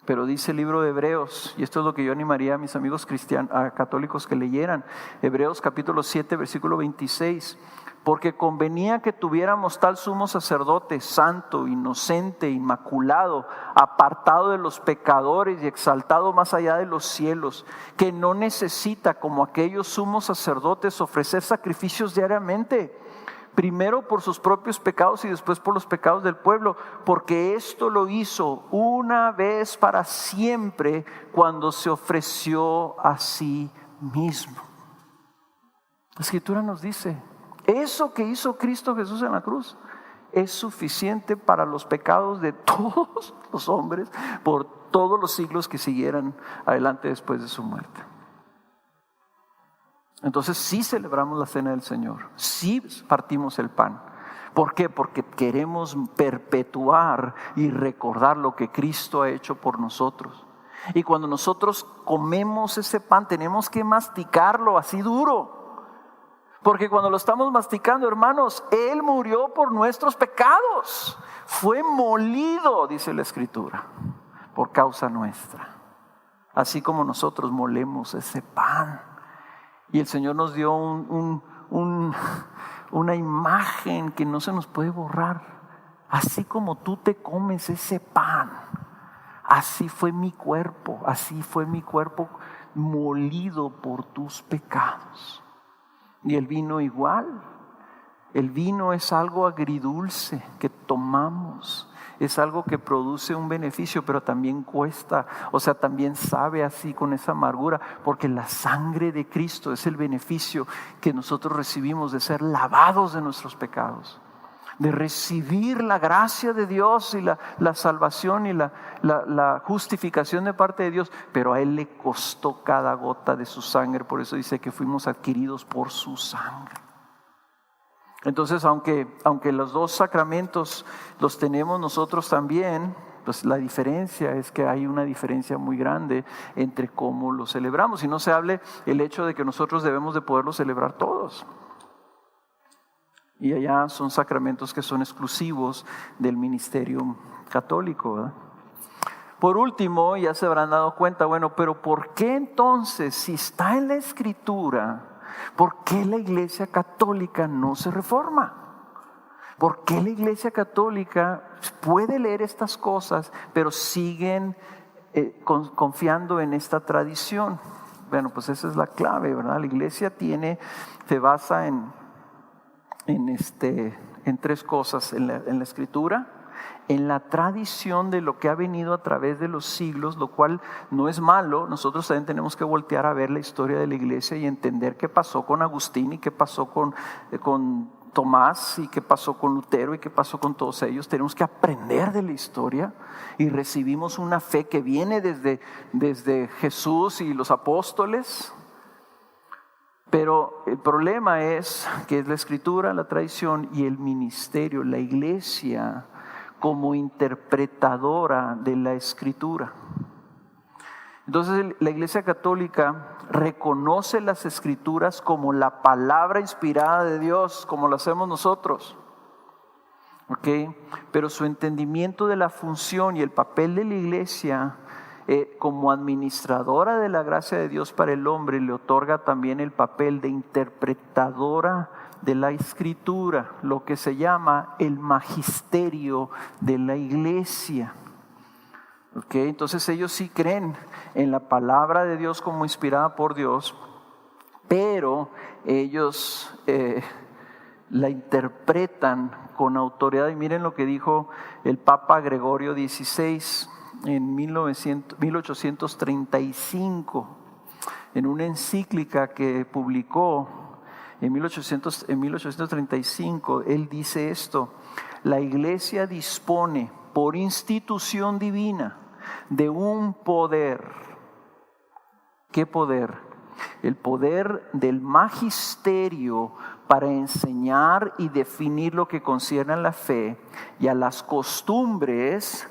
Pero dice el libro de Hebreos, y esto es lo que yo animaría a mis amigos católicos que leyeran, Hebreos capítulo 7, versículo 26, porque convenía que tuviéramos tal sumo sacerdote, santo, inocente, inmaculado, apartado de los pecadores y exaltado más allá de los cielos, que no necesita, como aquellos sumos sacerdotes, ofrecer sacrificios diariamente, primero por sus propios pecados y después por los pecados del pueblo, porque esto lo hizo una vez para siempre cuando se ofreció a sí mismo. La Escritura nos dice, eso que hizo Cristo Jesús en la cruz es suficiente para los pecados de todos los hombres por todos los siglos que siguieran adelante después de su muerte. Entonces sí celebramos la cena del Señor, sí partimos el pan. ¿Por qué? Porque queremos perpetuar y recordar lo que Cristo ha hecho por nosotros. Y cuando nosotros comemos ese pan tenemos que masticarlo así duro. Porque cuando lo estamos masticando, hermanos, Él murió por nuestros pecados. Fue molido, dice la Escritura, por causa nuestra. Así como nosotros molemos ese pan. Y el Señor nos dio una imagen que no se nos puede borrar. Así como tú te comes ese pan, así fue mi cuerpo molido por tus pecados. Y el vino igual. El vino es algo agridulce que tomamos. Es algo que produce un beneficio, pero también cuesta. O sea, también sabe así con esa amargura, porque la sangre de Cristo es el beneficio que nosotros recibimos de ser lavados de nuestros pecados, de recibir la gracia de Dios y la salvación y la justificación de parte de Dios. Pero a Él le costó cada gota de su sangre. Por eso dice que fuimos adquiridos por su sangre. Entonces, aunque los dos sacramentos los tenemos nosotros también, pues la diferencia es que hay una diferencia muy grande entre cómo los celebramos. Y no se hable el hecho de que nosotros debemos de poderlos celebrar todos. Y allá son sacramentos que son exclusivos del ministerio católico, ¿verdad? Por último, ya se habrán dado cuenta, bueno, pero ¿por qué entonces, si está en la Escritura, por qué la Iglesia Católica no se reforma? ¿Por qué la Iglesia Católica puede leer estas cosas, pero siguen confiando en esta tradición? Bueno, pues esa es la clave, ¿verdad? La Iglesia se basa en tres cosas: en la Escritura, en la tradición de lo que ha venido a través de los siglos, lo cual no es malo. Nosotros también tenemos que voltear a ver la historia de la Iglesia y entender qué pasó con Agustín y qué pasó con Tomás y qué pasó con Lutero y qué pasó con todos ellos. Tenemos que aprender de la historia y recibimos una fe que viene desde Jesús y los apóstoles. Pero el problema es que es la escritura, la tradición y el ministerio, la iglesia como interpretadora de la escritura. Entonces la Iglesia Católica reconoce las Escrituras como la palabra inspirada de Dios, como lo hacemos nosotros. ¿Okay? Pero su entendimiento de la función y el papel de la Iglesia como administradora de la gracia de Dios para el hombre le otorga también el papel de interpretadora de la Escritura, lo que se llama el magisterio de la Iglesia. Okay, entonces ellos sí creen en la palabra de Dios como inspirada por Dios, pero ellos la interpretan con autoridad. Y miren lo que dijo el Papa Gregorio XVI en 1835, en una encíclica que publicó en 1835. Él dice esto: la Iglesia dispone por institución divina de un poder. ¿Qué poder? El poder del magisterio para enseñar y definir lo que concierne a la fe y a las costumbres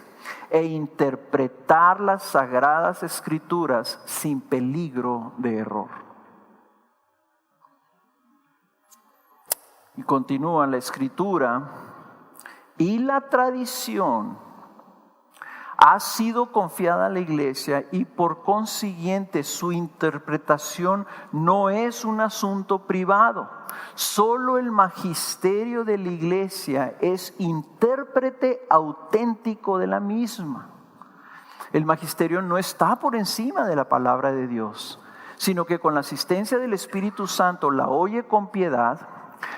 e interpretar las sagradas escrituras sin peligro de error. Y continúa: la escritura y la tradición ha sido confiada a la iglesia y por consiguiente su interpretación no es un asunto privado. Solo el magisterio de la iglesia es intérprete auténtico de la misma. El magisterio no está por encima de la palabra de Dios, sino que con la asistencia del Espíritu Santo la oye con piedad,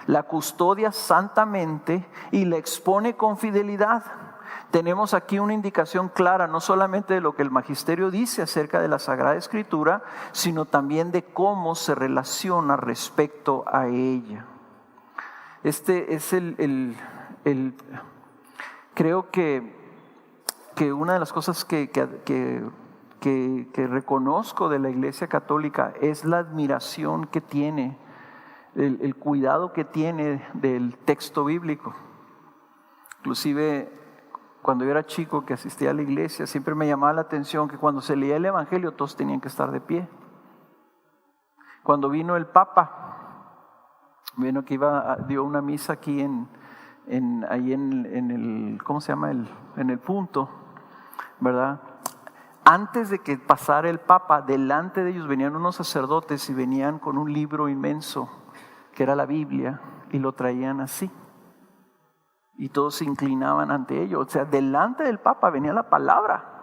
la custodia santamente y la expone con fidelidad. Tenemos aquí una indicación clara, no solamente de lo que el magisterio dice acerca de la Sagrada Escritura, sino también de cómo se relaciona respecto a ella. Este es creo que una de las cosas que reconozco de la Iglesia Católica es la admiración que tiene, el cuidado que tiene del texto bíblico. Inclusive cuando yo era chico que asistía a la iglesia, siempre me llamaba la atención que cuando se leía el Evangelio todos tenían que estar de pie. Cuando vino el Papa, vino que dio una misa aquí en el, ¿cómo se llama? En el punto, ¿verdad? Antes de que pasara el Papa, delante de ellos venían unos sacerdotes y venían con un libro inmenso que era la Biblia y lo traían así. Y todos se inclinaban ante ello. O sea, delante del Papa venía la palabra.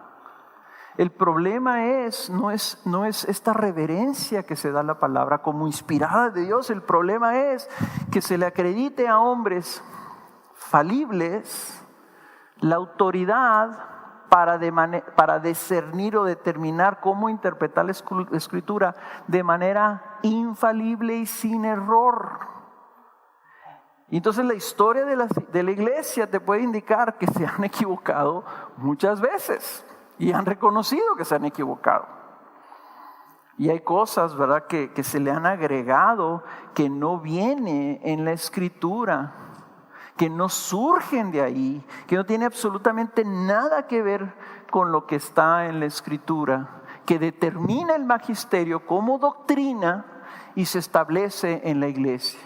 El problema no es esta reverencia que se da a la palabra como inspirada de Dios. El problema es que se le acredite a hombres falibles la autoridad para discernir o determinar cómo interpretar la Escritura de manera infalible y sin error. Y entonces la historia de la iglesia te puede indicar que se han equivocado muchas veces y han reconocido que se han equivocado. Y hay cosas, ¿verdad?, que se le han agregado que no viene en la Escritura, que no surgen de ahí, que no tiene absolutamente nada que ver con lo que está en la Escritura, que determina el magisterio como doctrina y se establece en la iglesia.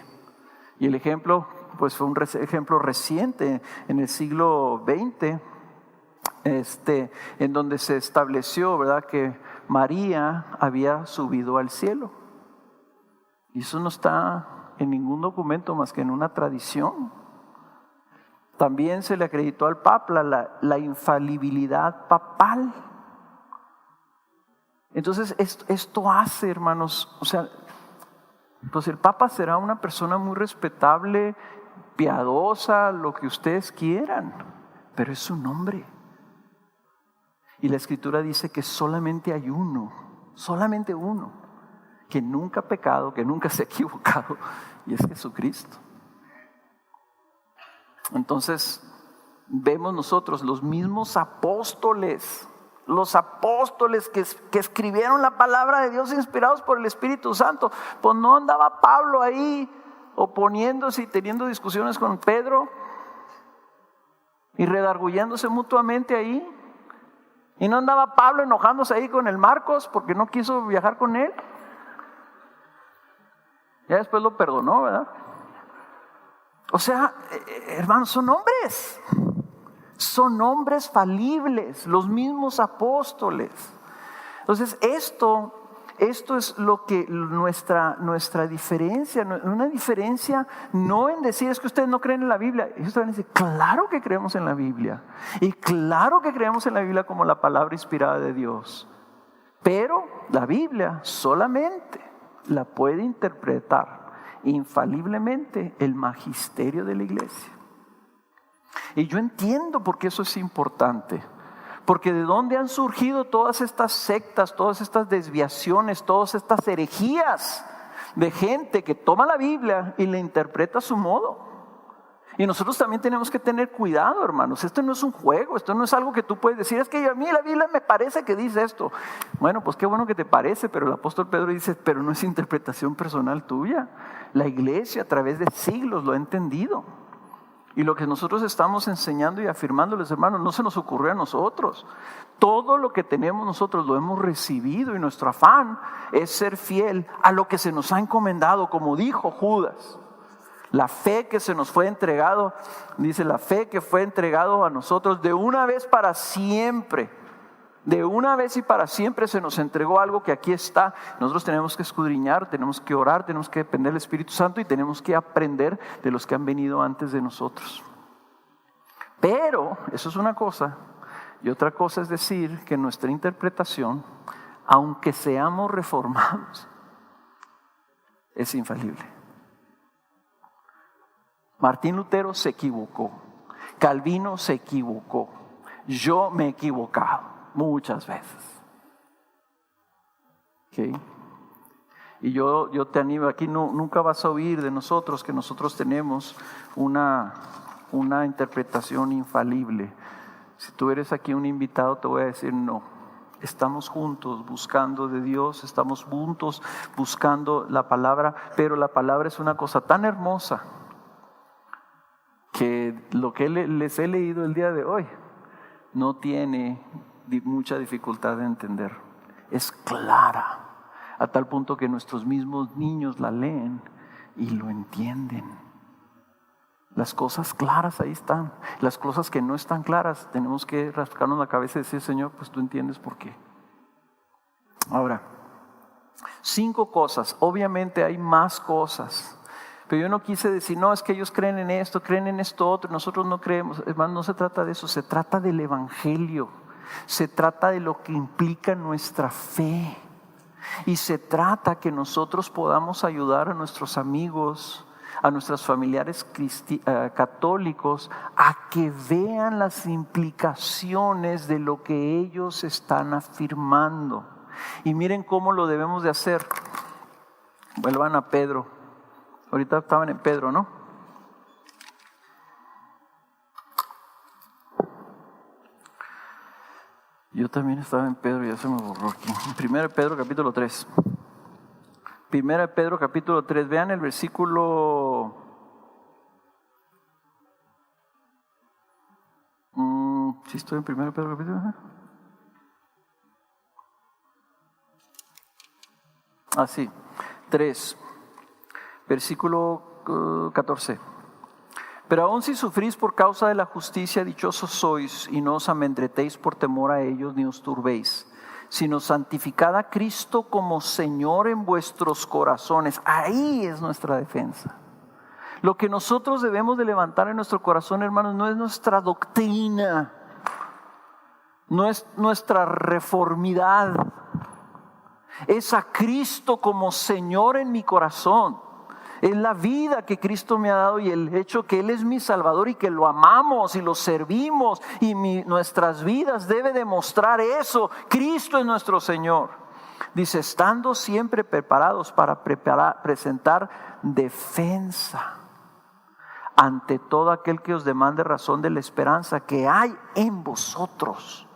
Y el ejemplo, pues fue un ejemplo reciente en el siglo XX, en donde se estableció, ¿verdad?, que María había subido al cielo. Y eso no está en ningún documento más que en una tradición. También se le acreditó al Papa la infalibilidad papal. Entonces esto hace, hermanos, o sea, pues el Papa será una persona muy respetable, piadosa, lo que ustedes quieran, pero es un hombre. Y la Escritura dice que solamente hay solamente uno, que nunca ha pecado, que nunca se ha equivocado, y es Jesucristo. Entonces vemos nosotros los mismos apóstoles, los apóstoles que escribieron la palabra de Dios inspirados por el Espíritu Santo. Pues no andaba Pablo ahí oponiéndose y teniendo discusiones con Pedro y redarguyéndose mutuamente ahí. Y no andaba Pablo enojándose ahí con el Marcos porque no quiso viajar con él. Ya después lo perdonó, ¿verdad? O sea, hermanos, son hombres falibles, los mismos apóstoles. Entonces esto es lo que nuestra diferencia, una diferencia no en decir es que ustedes no creen en la Biblia. Ellos van a decir, claro que creemos en la Biblia, y claro que creemos en la Biblia como la palabra inspirada de Dios, pero la Biblia solamente la puede interpretar infaliblemente el magisterio de la iglesia. Y yo entiendo por qué eso es importante. Porque de dónde han surgido todas estas sectas, todas estas desviaciones, todas estas herejías de gente que toma la Biblia y la interpreta a su modo. Y nosotros también tenemos que tener cuidado, hermanos. Esto no es un juego, esto no es algo que tú puedes decir, es que a mí la Biblia me parece que dice esto. Bueno, pues qué bueno que te parece, pero el apóstol Pedro dice, pero no es interpretación personal tuya. La iglesia a través de siglos lo ha entendido. Y lo que nosotros estamos enseñando y afirmándoles, hermanos, no se nos ocurrió a nosotros. Todo lo que tenemos nosotros lo hemos recibido, y nuestro afán es ser fiel a lo que se nos ha encomendado, como dijo Judas. La fe que se nos fue entregado, dice, la fe que fue entregado a nosotros de una vez para siempre. De una vez y para siempre se nos entregó algo que aquí está. Nosotros tenemos que escudriñar, tenemos que orar, tenemos que depender del Espíritu Santo y tenemos que aprender de los que han venido antes de nosotros. Pero eso es una cosa, y otra cosa es decir que nuestra interpretación, aunque seamos reformados, es infalible. Martín Lutero se equivocó, Calvino se equivocó, yo me he equivocado muchas veces. ¿Okay? Y yo te animo, aquí nunca vas a oír de nosotros que nosotros tenemos una interpretación infalible. Si tú eres aquí un invitado, te voy a decir no. Estamos juntos buscando de Dios, estamos juntos buscando la palabra, pero la palabra es una cosa tan hermosa que lo que les he leído el día de hoy no tiene mucha dificultad de entender. Es clara, a tal punto que nuestros mismos niños la leen y lo entienden. Las cosas claras ahí están. Las cosas que no están claras tenemos que rascarnos la cabeza y decir, Señor, pues tú entiendes por qué. Ahora, 5 cosas. Obviamente hay más cosas, pero yo no quise decir, no, es que ellos creen en esto otro, nosotros no creemos. Hermano, no se trata de eso, se trata del Evangelio. Se trata de lo que implica nuestra fe. Y se trata que nosotros podamos ayudar a nuestros amigos, a nuestros familiares católicos, a que vean las implicaciones de lo que ellos están afirmando. Y miren cómo lo debemos de hacer. Vuelvan a Pedro. Ahorita estaban en Pedro, ¿no? Yo también estaba en Pedro, ya se me borró aquí. 1 Pedro capítulo 3. 1 Pedro capítulo 3. Vean el versículo. ¿Sí estoy en 1 Pedro capítulo 3? Sí. 3. Versículo 14. Pero aun si sufrís por causa de la justicia, dichosos sois, y no os amedrentéis por temor a ellos, ni os turbéis, sino santificad a Cristo como Señor en vuestros corazones. Ahí es nuestra defensa. Lo que nosotros debemos de levantar en nuestro corazón, hermanos, no es nuestra doctrina, no es nuestra reformidad, es a Cristo como Señor en mi corazón. Es la vida que Cristo me ha dado y el hecho que Él es mi Salvador y que lo amamos y lo servimos y nuestras vidas debe demostrar eso. Cristo es nuestro Señor. Dice, estando siempre preparados para presentar defensa ante todo aquel que os demande razón de la esperanza que hay en vosotros.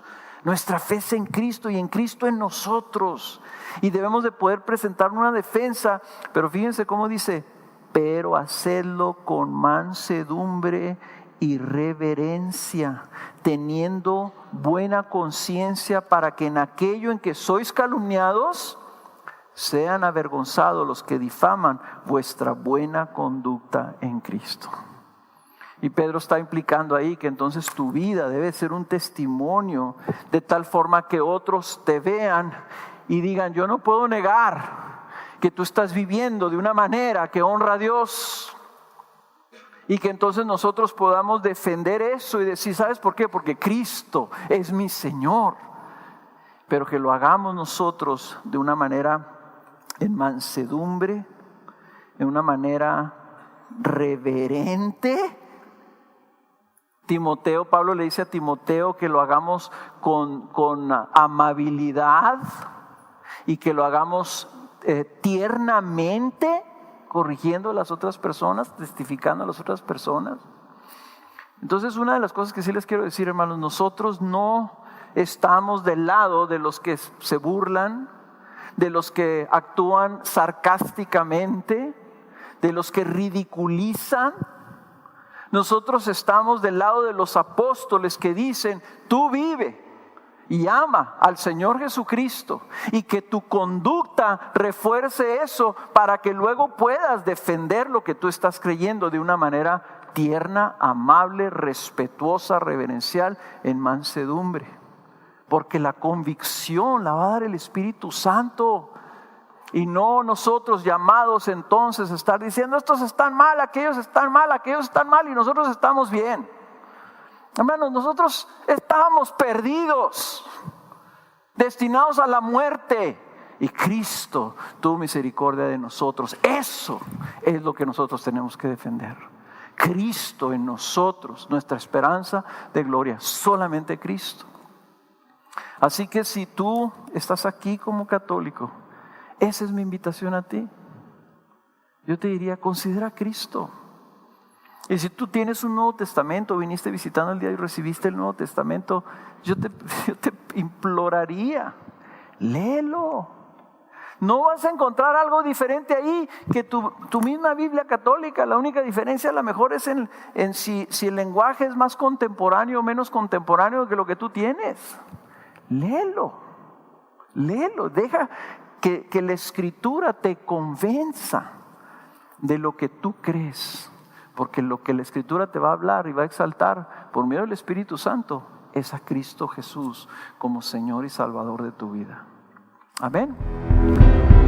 Nuestra fe es en Cristo y en Cristo en nosotros. Y debemos de poder presentar una defensa, pero fíjense cómo dice, pero hacedlo con mansedumbre y reverencia, teniendo buena conciencia, para que en aquello en que sois calumniados, sean avergonzados los que difaman vuestra buena conducta en Cristo. Y Pedro está implicando ahí que entonces tu vida debe ser un testimonio, de tal forma que otros te vean y digan, yo no puedo negar que tú estás viviendo de una manera que honra a Dios. Y que entonces nosotros podamos defender eso y decir, ¿sabes por qué? Porque Cristo es mi Señor. Pero que lo hagamos nosotros de una manera en mansedumbre, de una manera reverente. Pablo le dice a Timoteo que lo hagamos con amabilidad y que lo hagamos tiernamente, corrigiendo a las otras personas, testificando a las otras personas. Entonces, una de las cosas que sí les quiero decir, hermanos, nosotros no estamos del lado de los que se burlan, de los que actúan sarcásticamente, de los que ridiculizan. Nosotros estamos del lado de los apóstoles que dicen, tú vive y ama al Señor Jesucristo, y que tu conducta refuerce eso para que luego puedas defender lo que tú estás creyendo de una manera tierna, amable, respetuosa, reverencial, en mansedumbre. Porque la convicción la va a dar el Espíritu Santo, y no nosotros llamados entonces a estar diciendo estos están mal, aquellos están mal y nosotros estamos bien. Hermanos, nosotros estábamos perdidos, destinados a la muerte, y Cristo tuvo misericordia de nosotros. Eso es lo que nosotros tenemos que defender. Cristo en nosotros, nuestra esperanza de gloria, solamente Cristo. Así que si tú estás aquí como católico, esa es mi invitación a ti. Yo te diría, considera a Cristo. Y si tú tienes un Nuevo Testamento, viniste visitando el día y recibiste el Nuevo Testamento, yo te imploraría, léelo. No vas a encontrar algo diferente ahí que tu misma Biblia católica. La única diferencia a lo mejor es en si el lenguaje es más contemporáneo o menos contemporáneo que lo que tú tienes. Léelo, deja que la Escritura te convenza de lo que tú crees. Porque lo que la Escritura te va a hablar y va a exaltar por medio del Espíritu Santo es a Cristo Jesús como Señor y Salvador de tu vida. Amén.